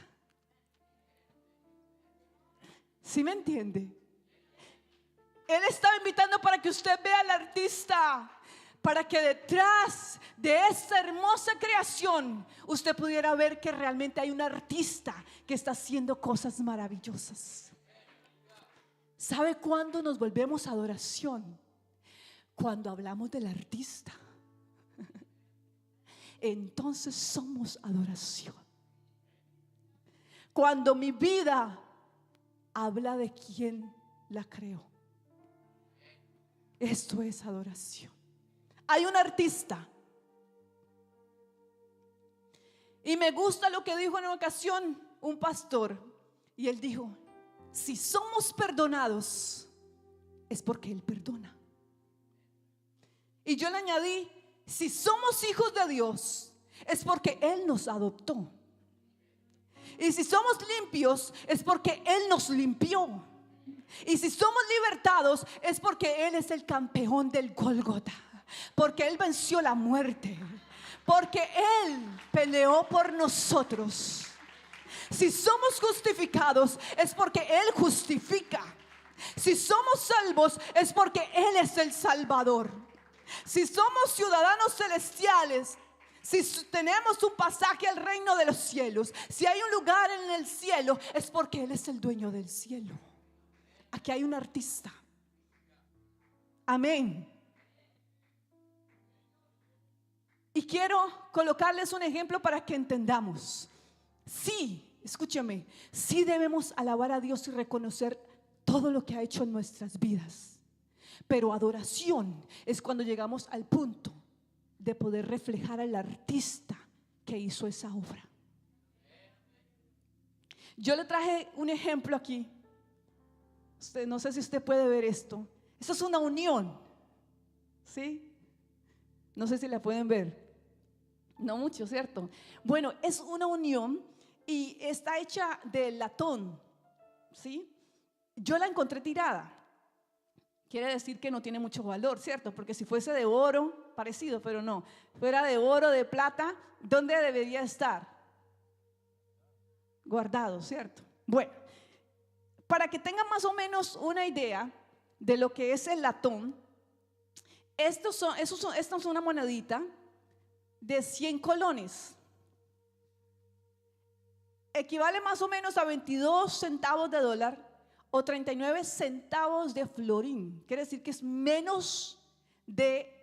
¿Sí me entiende? Él estaba invitando para que usted vea al artista, para que detrás de esta hermosa creación usted pudiera ver que realmente hay un artista que está haciendo cosas maravillosas. ¿Sabe cuándo nos volvemos a adoración? Cuando hablamos del artista. Entonces somos adoración. Cuando mi vida habla de quién la creó. Esto es adoración. Hay un artista. Y me gusta lo que dijo en una ocasión un pastor. Y él dijo: si somos perdonados, es porque Él perdona. Y yo le añadí: si somos hijos de Dios, es porque Él nos adoptó. Y si somos limpios, es porque Él nos limpió. Y si somos libertados, es porque Él es el campeón del Gólgota, porque Él venció la muerte, porque Él peleó por nosotros. Si somos justificados, es porque Él justifica. Si somos salvos, es porque Él es el Salvador. Si somos ciudadanos celestiales, si tenemos un pasaje al reino de los cielos, si hay un lugar en el cielo, es porque Él es el dueño del cielo. Aquí hay un artista. Amén. Y quiero colocarles un ejemplo para que entendamos. Sí, escúchame, sí debemos alabar a Dios y reconocer todo lo que ha hecho en nuestras vidas. Pero adoración es cuando llegamos al punto de poder reflejar al artista que hizo esa obra. Yo le traje un ejemplo aquí. No sé si usted puede ver esto. Esto es una unión, ¿sí? No sé si la pueden ver. No mucho, ¿cierto? Bueno, es una unión y está hecha de latón, ¿sí? Yo la encontré tirada. Quiere decir que no tiene mucho valor, ¿cierto? Porque si fuese de oro, parecido, pero no. Fuera de oro, de plata, ¿dónde debería estar? Guardado, ¿cierto? Bueno, para que tengan más o menos una idea de lo que es el latón, esta es una monedita de 100 colones. Equivale más o menos a 22 centavos de dólar o 39 centavos de florín. Quiere decir que es menos de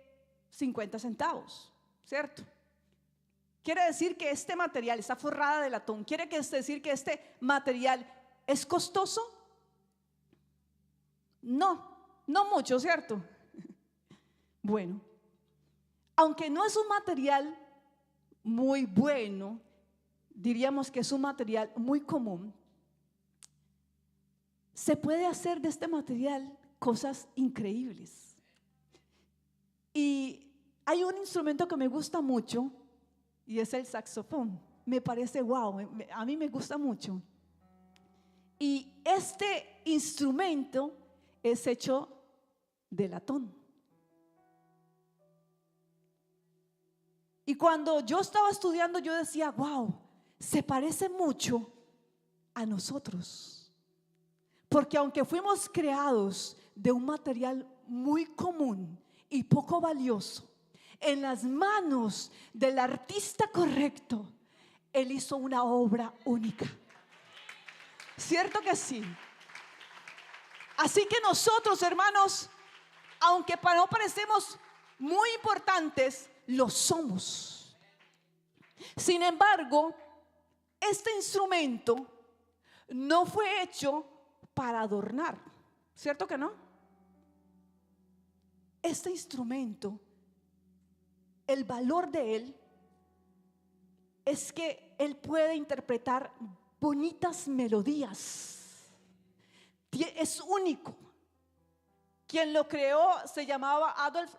50 centavos, ¿cierto? Quiere decir que este material está forrada de latón. Quiere decir que este material es costoso. No mucho, ¿cierto? Bueno, aunque no es un material muy bueno, diríamos que es un material muy común. Se puede hacer de este material cosas increíbles. Y hay un instrumento que me gusta mucho y es el saxofón. Me parece wow, a mí me gusta mucho. Y este instrumento es hecho de latón. Y cuando yo estaba estudiando, yo decía, wow, se parece mucho a nosotros. Porque aunque fuimos creados de un material muy común y poco valioso, en las manos del artista correcto, Él hizo una obra única. ¿Cierto que sí? Así que nosotros, hermanos, aunque no parecemos muy importantes, lo somos. Sin embargo, este instrumento no fue hecho para adornar, ¿cierto que no? Este instrumento, el valor de él es que él puede interpretar bonitas melodías. Es único. Quien lo creó se llamaba Adolf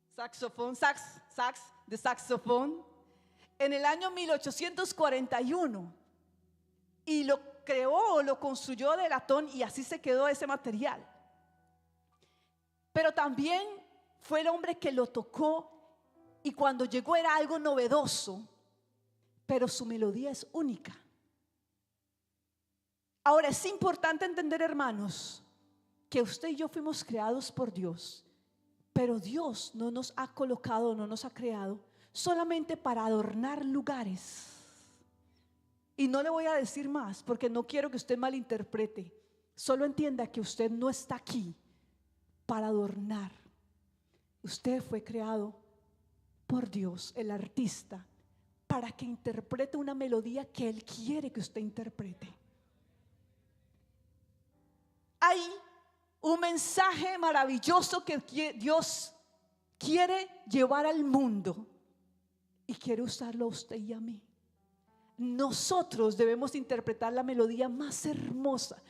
saxofón, en el año 1841. Y lo creó o lo construyó de latón y así se quedó ese material. Pero también fue el hombre que lo tocó y cuando llegó era algo novedoso, pero su melodía es única. Ahora es importante entender, hermanos, que usted y yo fuimos creados por Dios, pero Dios no nos ha colocado, no nos ha creado solamente para adornar lugares. Y no le voy a decir más porque no quiero que usted malinterprete. Solo entienda que usted no está aquí para adornar. Usted fue creado por Dios, el artista, para que interprete una melodía que Él quiere que usted interprete. Hay un mensaje maravilloso que Dios quiere llevar al mundo y quiere usarlo a usted y a mí. Nosotros debemos interpretar la melodía más hermosa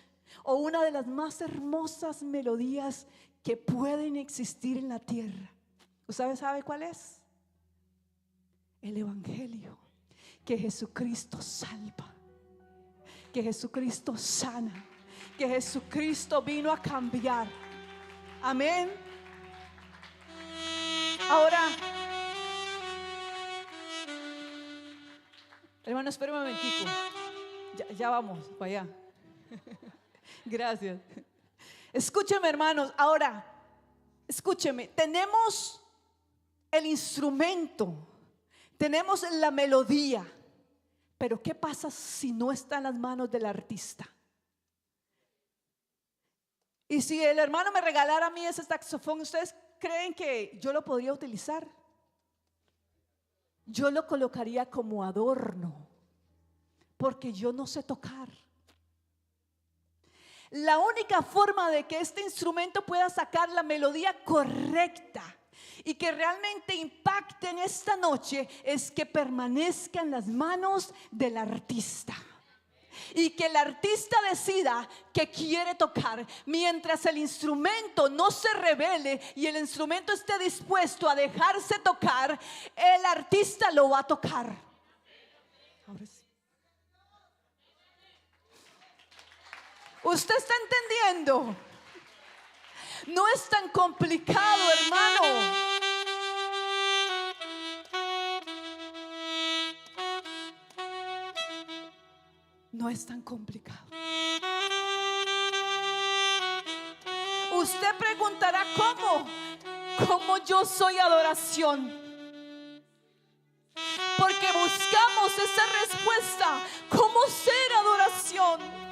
o una de las más hermosas melodías que pueden existir en la tierra. ¿Usted sabe cuál es? El Evangelio, que Jesucristo salva, que Jesucristo sana, que Jesucristo vino a cambiar. Amén. Ahora, hermano, espera un momentico. Ya vamos para allá. Gracias. Escúcheme, hermanos. Ahora, escúcheme. Tenemos el instrumento, tenemos la melodía, pero ¿qué pasa si no está en las manos del artista? Y si el hermano me regalara a mí ese saxofón, ¿ustedes creen que yo lo podría utilizar? Yo lo colocaría como adorno, porque yo no sé tocar. La única forma de que este instrumento pueda sacar la melodía correcta y que realmente impacte en esta noche es que permanezca en las manos del artista. Y que el artista decida que quiere tocar. Mientras el instrumento no se revele y el instrumento esté dispuesto a dejarse tocar, el artista lo va a tocar. Ahora sí. ¿Usted está entendiendo? No es tan complicado, hermano. No es tan complicado. Usted preguntará, ¿cómo yo soy adoración? Porque buscamos esa respuesta. ¿Cómo ser adoración?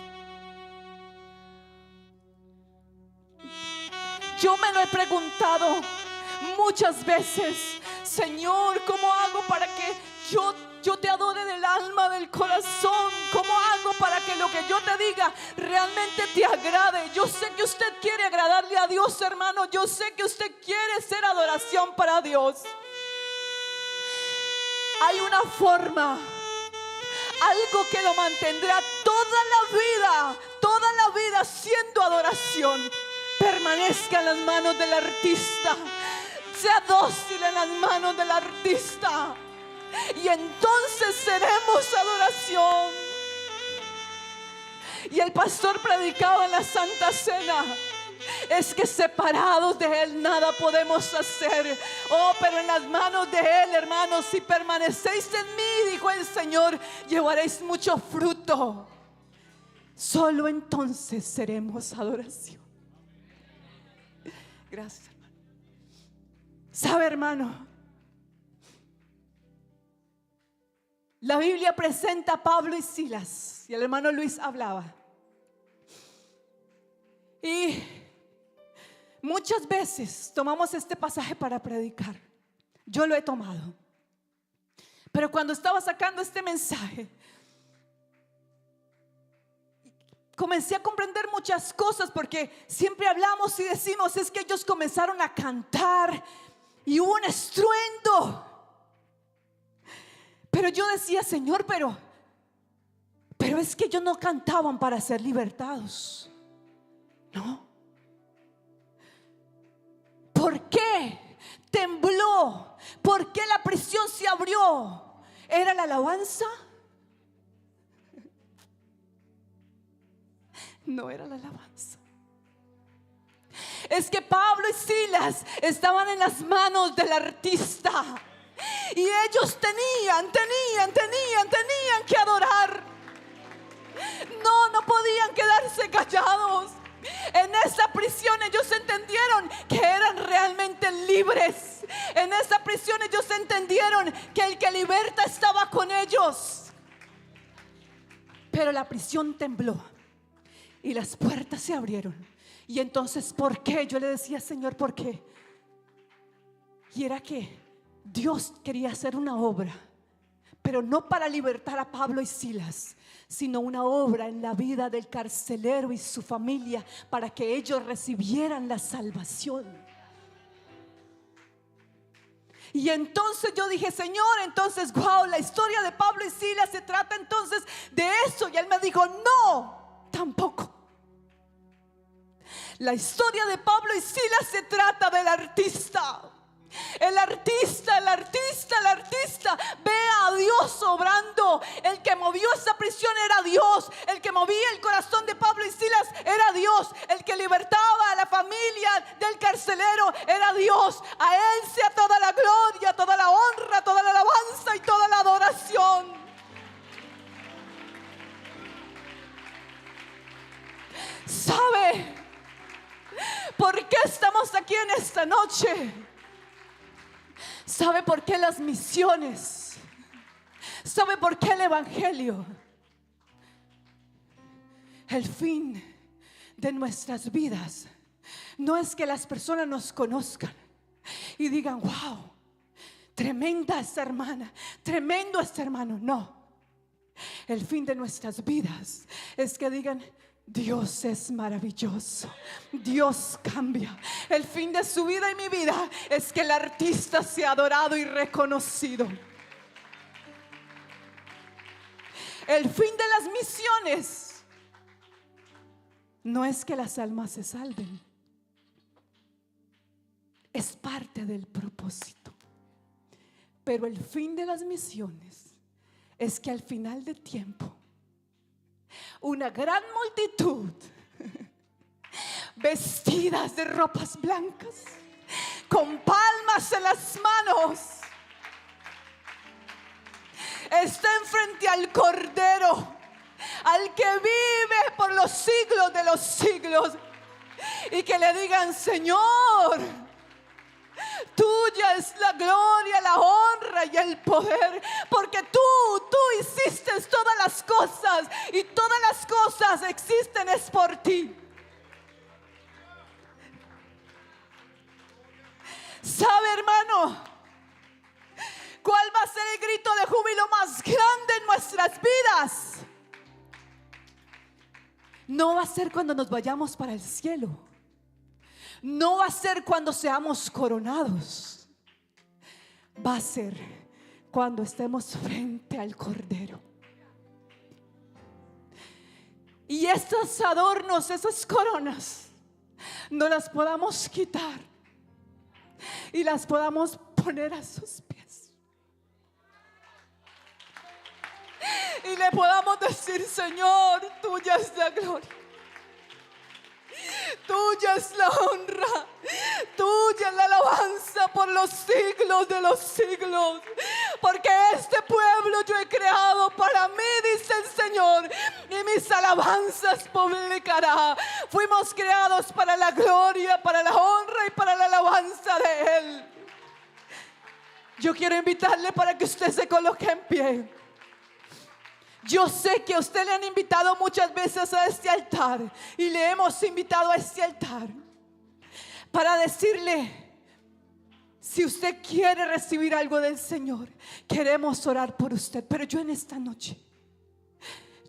Yo me lo he preguntado muchas veces. Señor, ¿cómo hago para que yo te adore del alma, del corazón? ¿Cómo hago para que lo que yo te diga realmente te agrade? Yo sé que usted quiere agradarle a Dios, hermano. Yo sé que usted quiere ser adoración para Dios. Hay una forma, algo que lo mantendrá toda la vida siendo adoración. Permanezca en las manos del artista. Sea dócil en las manos del artista. Y entonces seremos adoración. Y el pastor predicaba en la Santa Cena: es que separados de Él nada podemos hacer. Oh, pero en las manos de Él, hermanos, si permanecéis en mí, dijo el Señor, llevaréis mucho fruto. Solo entonces seremos adoración. Gracias, hermano. ¿Sabe, hermano? La Biblia presenta a Pablo y Silas, y el hermano Luis hablaba. Y muchas veces tomamos este pasaje para predicar. Yo lo he tomado. Pero cuando estaba sacando este mensaje, comencé a comprender muchas cosas, porque siempre hablamos y decimos: es que ellos comenzaron a cantar y hubo un estruendo. Pero yo decía: Señor, pero es que ellos no cantaban para ser libertados. No. ¿Por qué tembló? ¿Por qué la prisión se abrió? ¿Era la alabanza? No era la alabanza. Es que Pablo y Silas estaban en las manos del artista. Y ellos tenían que adorar. No podían quedarse callados. En esa prisión ellos entendieron que eran realmente libres. En esa prisión ellos entendieron que el que liberta estaba con ellos. Pero la prisión tembló y las puertas se abrieron. Y entonces, ¿por qué? Yo le decía, Señor, ¿por qué? Y era que Dios quería hacer una obra, pero no para libertar a Pablo y Silas, sino una obra en la vida del carcelero y su familia, para que ellos recibieran la salvación. Y entonces yo dije, Señor, entonces, wow, la historia de Pablo y Silas se trata entonces de eso. Y él me dijo, no, tampoco. La historia de Pablo y Silas se trata del artista. El artista ve a Dios obrando. El que movió esa prisión era Dios. El que movía el corazón de Pablo y Silas era Dios. El que libertaba a la familia del carcelero era Dios. A Él sea toda la gloria, toda la honra, toda la alabanza y toda la adoración. ¿Sabe por qué estamos aquí en esta noche? ¿Sabe por qué las misiones? ¿Sabe por qué el evangelio? El fin de nuestras vidas no es que las personas nos conozcan y digan, wow, tremenda esta hermana, tremendo este hermano. No, el fin de nuestras vidas es que digan, Dios es maravilloso, Dios cambia. El fin de su vida y mi vida es que el artista sea adorado y reconocido. El fin de las misiones no es que las almas se salven, es parte del propósito. Pero el fin de las misiones es que al final de tiempo una gran multitud vestidas de ropas blancas, con palmas en las manos, estén frente al Cordero, al que vive por los siglos de los siglos, y que le digan, Señor, tuya es la gloria, la honra y el poder, porque tú hiciste todas las cosas, y todas las cosas existen es por ti. ¿Sabe, hermano, cuál va a ser el grito de júbilo más grande en nuestras vidas? No va a ser cuando nos vayamos para el cielo. No va a ser cuando seamos coronados. Va a ser cuando estemos frente al Cordero. Y estos adornos, esas coronas, no las podamos quitar y las podamos poner a sus pies. Y le podamos decir, Señor, tuya es la gloria, tuya es la honra, tuya es la alabanza por los siglos de los siglos. Porque este pueblo yo he creado para mí, dice el Señor, y mis alabanzas publicará. Fuimos creados para la gloria, para la honra y para la alabanza de Él. Yo quiero invitarle para que usted se coloque en pie. Yo sé que a usted le han invitado muchas veces a este altar, y le hemos invitado a este altar para decirle, si usted quiere recibir algo del Señor, queremos orar por usted. Pero yo en esta noche,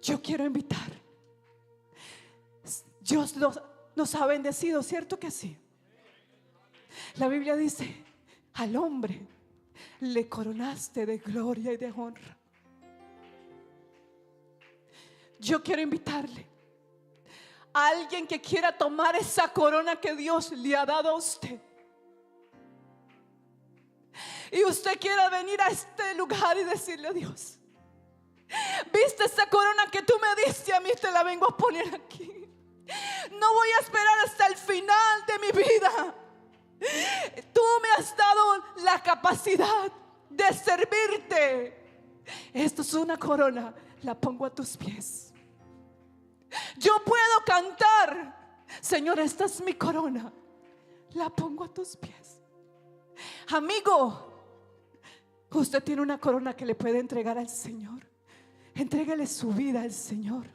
yo quiero invitar. Dios nos ha bendecido, ¿cierto que sí? La Biblia dice, al hombre le coronaste de gloria y de honra. Yo quiero invitarle a alguien que quiera tomar esa corona que Dios le ha dado a usted, y usted quiera venir a este lugar y decirle a Dios, ¿viste esa corona que tú me diste? A mí te la vengo a poner aquí. No voy a esperar hasta el final de mi vida. Tú me has dado la capacidad de servirte. Esto es una corona, la pongo a tus pies. Yo puedo cantar. Señor, esta es mi corona. La pongo a tus pies. Amigo, usted tiene una corona que le puede entregar al Señor. Entrégale su vida al Señor.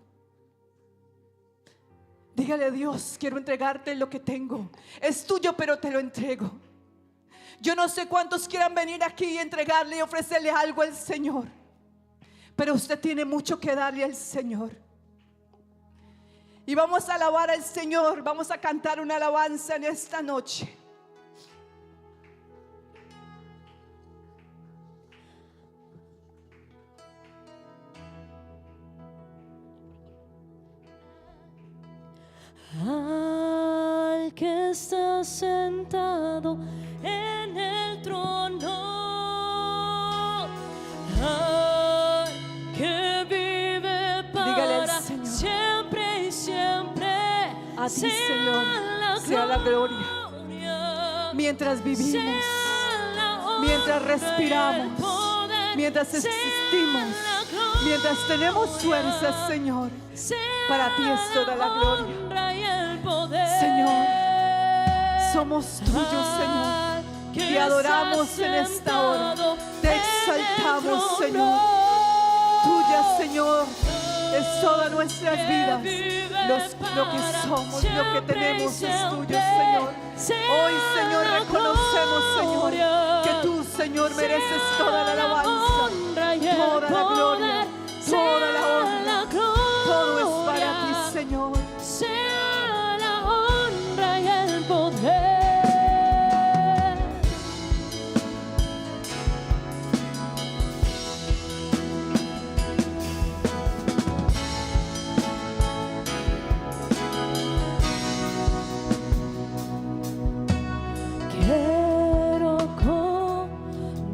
Dígale a Dios, quiero entregarte lo que tengo. Es tuyo, pero te lo entrego. Yo no sé cuántos quieran venir aquí y entregarle y ofrecerle algo al Señor, pero usted tiene mucho que darle al Señor. Y vamos a alabar al Señor. Vamos a cantar una alabanza en esta noche. Al que está sentado en el trono, al que vive para siempre y siempre, a ti, Señor, sea la gloria. Mientras vivimos, mientras respiramos, mientras existimos, mientras tenemos fuerza, Señor, para ti es toda la gloria. Señor, somos tuyos, Señor. Te adoramos en esta hora. Te exaltamos, Señor. Tuya, Señor, es todas nuestras vidas. Lo que somos, lo que tenemos es tuyo, Señor. Hoy, Señor, reconocemos, Señor, que tú, Señor, mereces toda la alabanza, toda la gloria, toda la honra. Todo es para ti, Señor. Sea la honra y el poder. Quiero conocer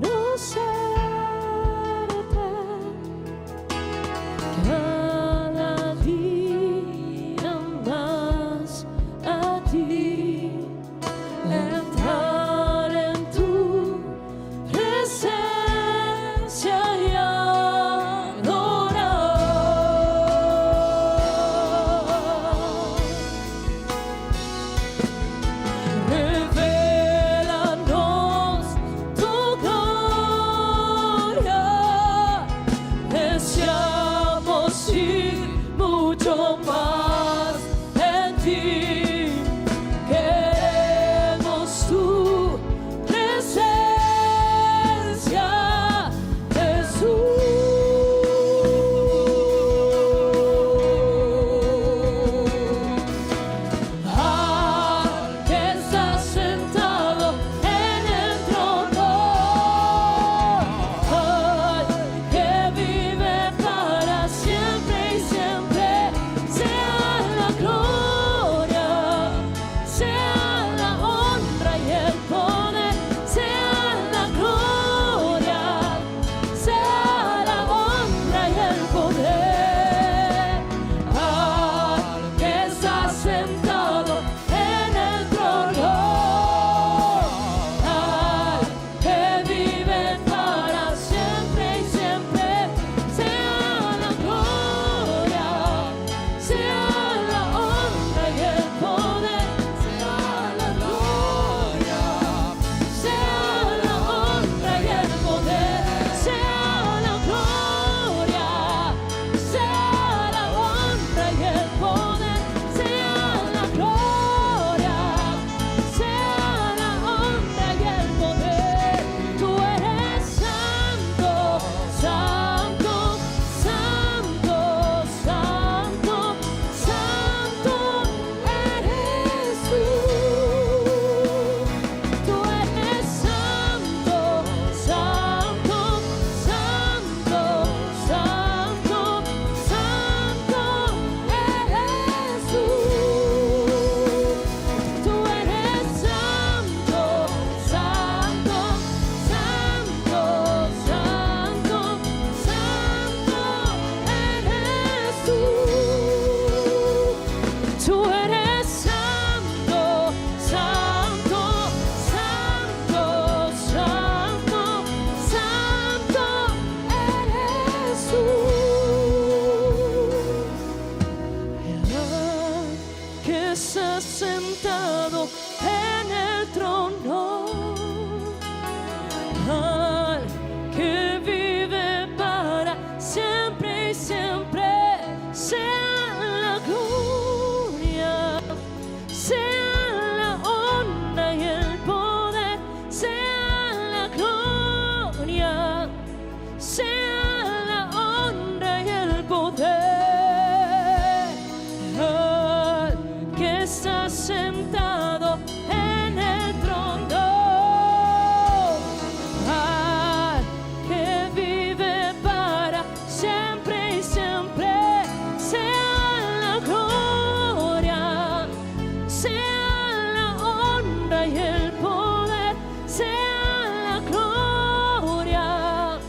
y el poder, sea la gloria,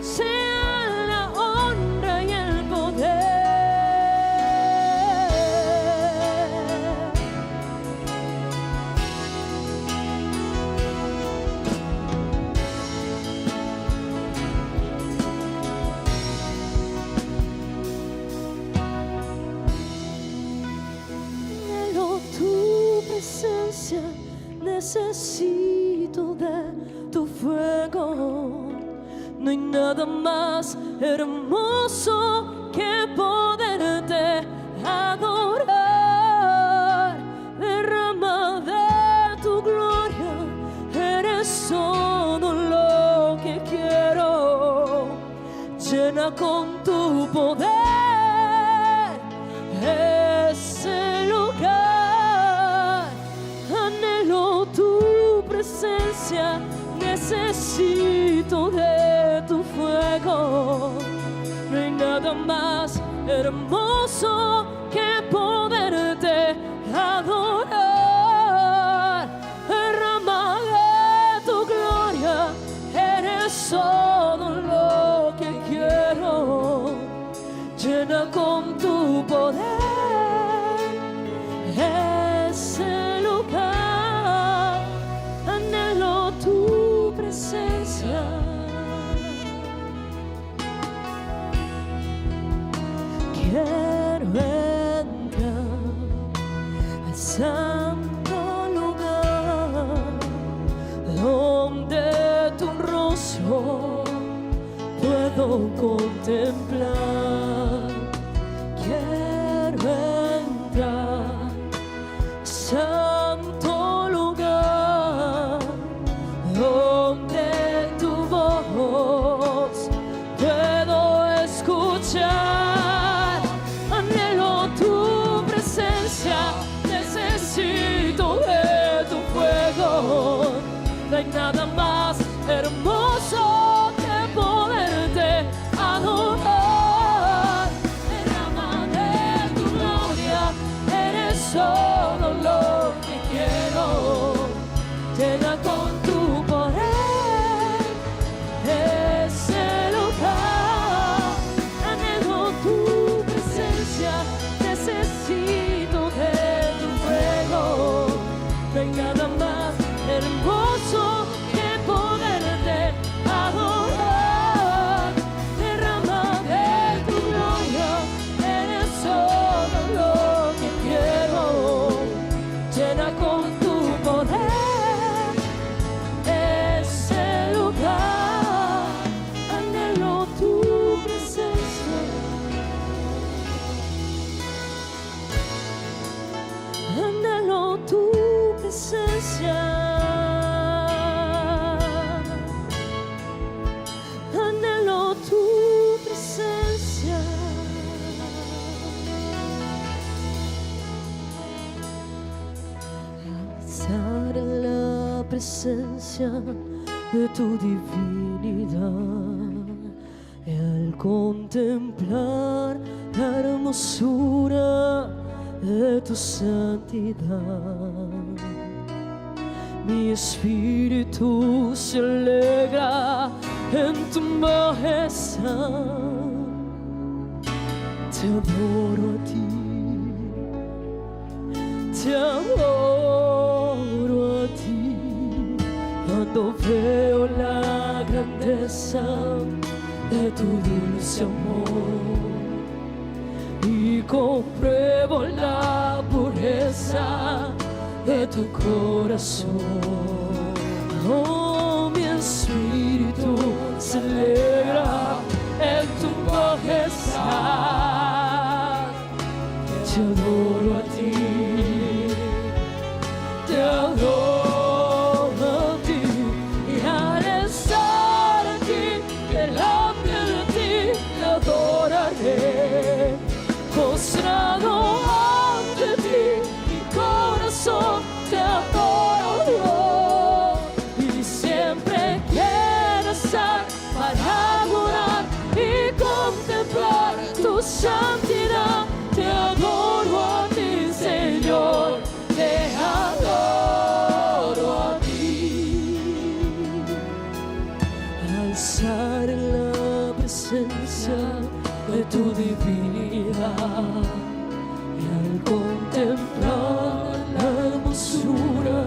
sea la honra y el poder. Presencia, necesito de tu fuego. No hay nada más hermoso que poderte adorar. Derrama de tu gloria, eres todo lo que quiero. Llena con tu poder ese lugar. Anhelo tu presencia, necesito de tu fuego. No hay nada más hermoso que poderte adorar. Derrama de tu gloria, eres todo lo que quiero. Llena con tu poder ese lugar. Anhelo tu presencia. Quiero entrar al santo lugar donde tu rostro puedo contemplar. Quiero entrar santo lugar donde tu voz puedo escuchar. Anhelo tu presencia, necesito de tu fuego. No hay nada más hermoso que poderte adorar. Derrama de tu gloria, eres solo lo que quiero. Llena con tu poder ese lugar. Anhelo tu presencia, necesito de tu fuego. No hay nada más hermoso que poderte adorar. Derrama de tu gloria, eres solo lo que quiero. Llena con tu poder ese lugar. Anhelo tu presencia. Anhelo tu presencia. Anhelo tu presencia. Estar en la presencia de tu divinidad y al contemplar la hermosura de tu santidad, mi espíritu se alegra en tu majestad. Te adoro a ti, te adoro a ti. Cuando veo la grandeza de tu dulce amor y compruebo la pureza de tu corazón. Oh, mi espíritu se alegra en tu majestad. Te adoro a ti, te adoro a ti. Y al estar aquí, delante de ti, te adoraré. Postrado ante ti, mi corazón te adoro. Y siempre quiero estar para adorar y contemplar tu santidad. Te adoro a ti, Señor. y al contemplar la hermosura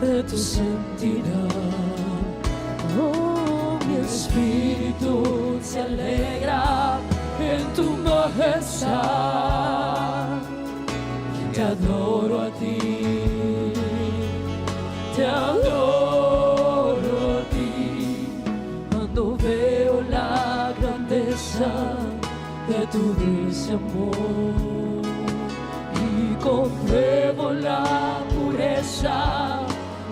de tu santidad, oh, mi espíritu se alegra en tu majestad. Te adoro a ti, te adoro a ti, cuando veo la grandeza de tu dulce amor y compruebo la pureza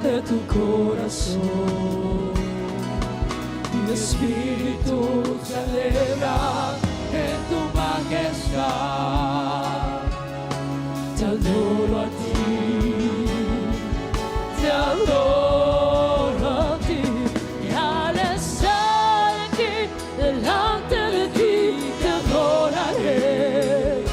de tu corazón. Mi espíritu se alegra en tu majestad. Te adoro a ti, te adoro a ti, y al estar aquí delante de ti te adoraré.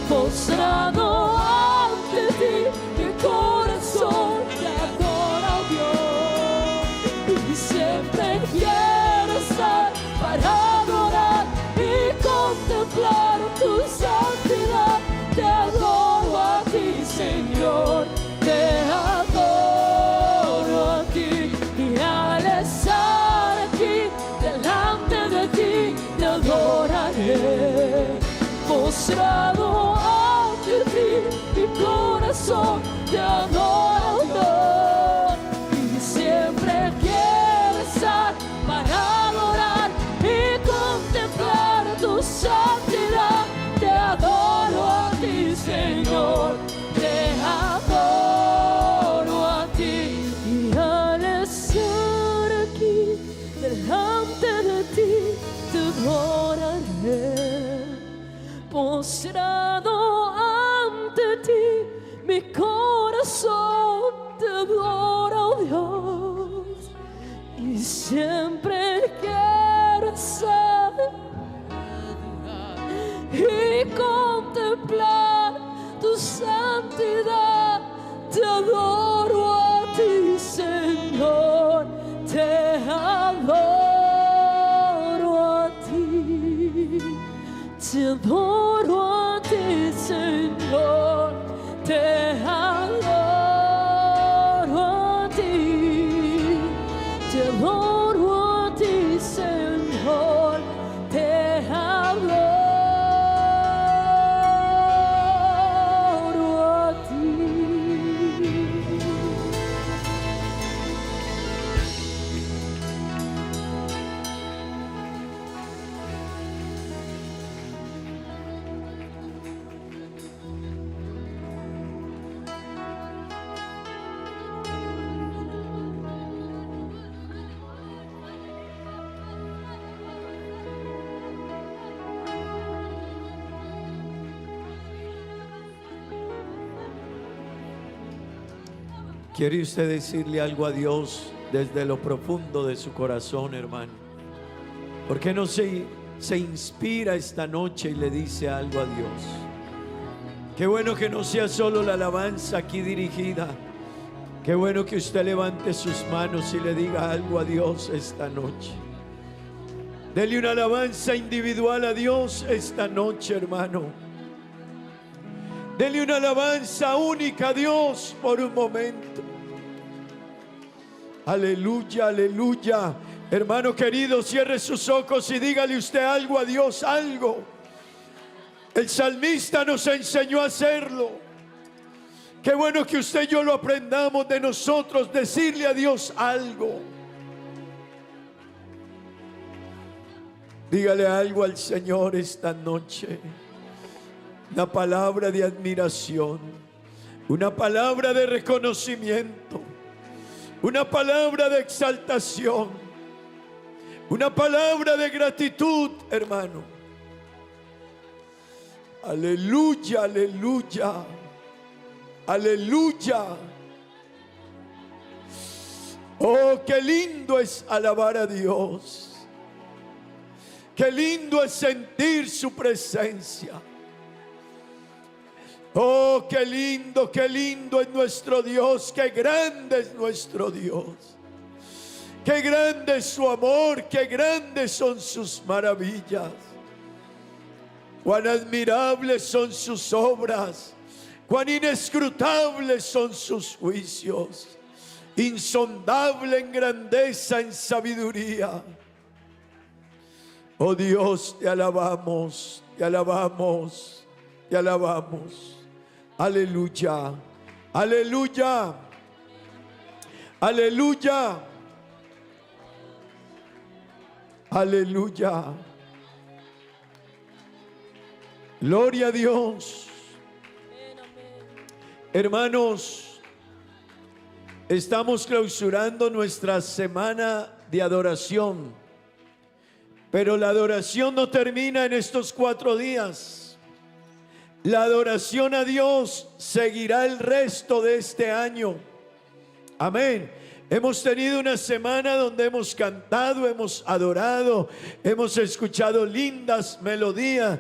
Postrado ante ti, mi corazón te adora, oh Dios, y siempre quiero estar para adorar y contemplar tu santidad. Te adoro a ti, Señor, te adoro a ti, y al estar aquí delante de ti te adoraré. Postrado ante ti, mi corazón te adora, y siempre quiero estar para adorar y contemplar tu santidad. Te adoro a ti, Señor, te adoro a ti, y al estar aquí delante de ti te adoraré. Postrado ante ti, mi corazón te adora, oh Dios, y siempre quiero estar y contemplar tu santidad. Te adoro a ti, Señor, te adoro a ti, te adoro a ti, Señor, te adoro a ti, te adoro a ti, Señor, te adoro. ¿Quiere usted decirle algo a Dios desde lo profundo de su corazón, hermano? ¿Por qué no se inspira esta noche y le dice algo a Dios? Qué bueno que no sea solo la alabanza aquí dirigida. Qué bueno que usted levante sus manos y le diga algo a Dios esta noche. Dele una alabanza individual a Dios esta noche, hermano. Dele una alabanza única a Dios por un momento. Aleluya, aleluya. Hermano querido, cierre sus ojos y dígale usted algo a Dios, algo. El salmista nos enseñó a hacerlo. Qué bueno que usted y yo lo aprendamos de nosotros, decirle a Dios algo. Dígale algo al Señor esta noche. Una palabra de admiración, una palabra de reconocimiento, una palabra de exaltación, una palabra de gratitud, hermano. Aleluya, aleluya, aleluya. Oh, qué lindo es alabar a Dios. Qué lindo es sentir su presencia. Oh, qué lindo es nuestro Dios, qué grande es nuestro Dios. Qué grande es su amor, qué grandes son sus maravillas. Cuán admirables son sus obras, cuán inescrutables son sus juicios. Insondable en grandeza, en sabiduría. Oh Dios, te alabamos, te alabamos, te alabamos. Aleluya, aleluya, aleluya, aleluya. Gloria a Dios. Hermanos, estamos clausurando nuestra semana de adoración, pero la adoración no termina en estos 4 días. La adoración a Dios seguirá el resto de este año. Amén. Hemos tenido una semana donde hemos cantado, hemos adorado, hemos escuchado lindas melodías,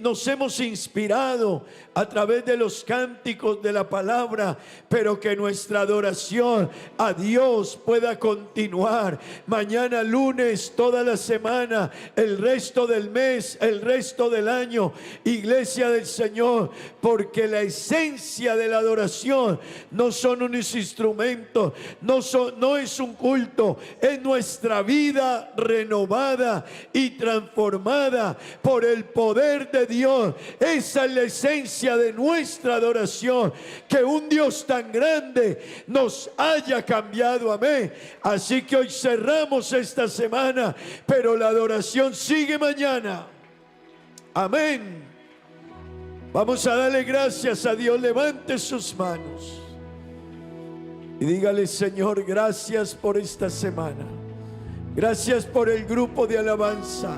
nos hemos inspirado a través de los cánticos de la palabra, pero que nuestra adoración a Dios pueda continuar mañana lunes, toda la semana, el resto del mes, el resto del año, iglesia del Señor, porque la esencia de la adoración no son unos instrumentos, no es un culto, es nuestra vida renovada y transformada por el poder de Dios. Esa es la esencia de nuestra adoración, que un Dios tan grande nos haya cambiado. Amén. Así que hoy cerramos esta semana, pero la adoración sigue mañana. Amén. Vamos a darle gracias a Dios. Levante sus manos y dígale: Señor, gracias por esta semana. Gracias por el grupo de alabanza.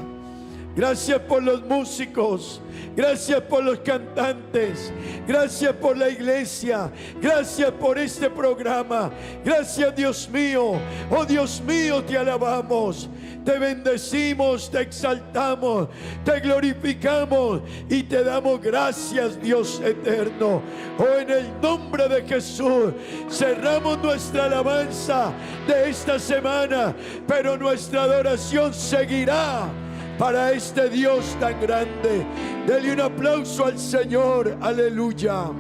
Gracias por los músicos. Gracias por los cantantes. Gracias por la iglesia. Gracias por este programa. Gracias, Dios mío. Oh Dios mío, te alabamos. Te bendecimos, te exaltamos, te glorificamos y te damos gracias, Dios eterno. Oh, en el nombre de Jesús cerramos nuestra alabanza de esta semana, pero nuestra adoración seguirá para este Dios tan grande. Dele un aplauso al Señor. Aleluya.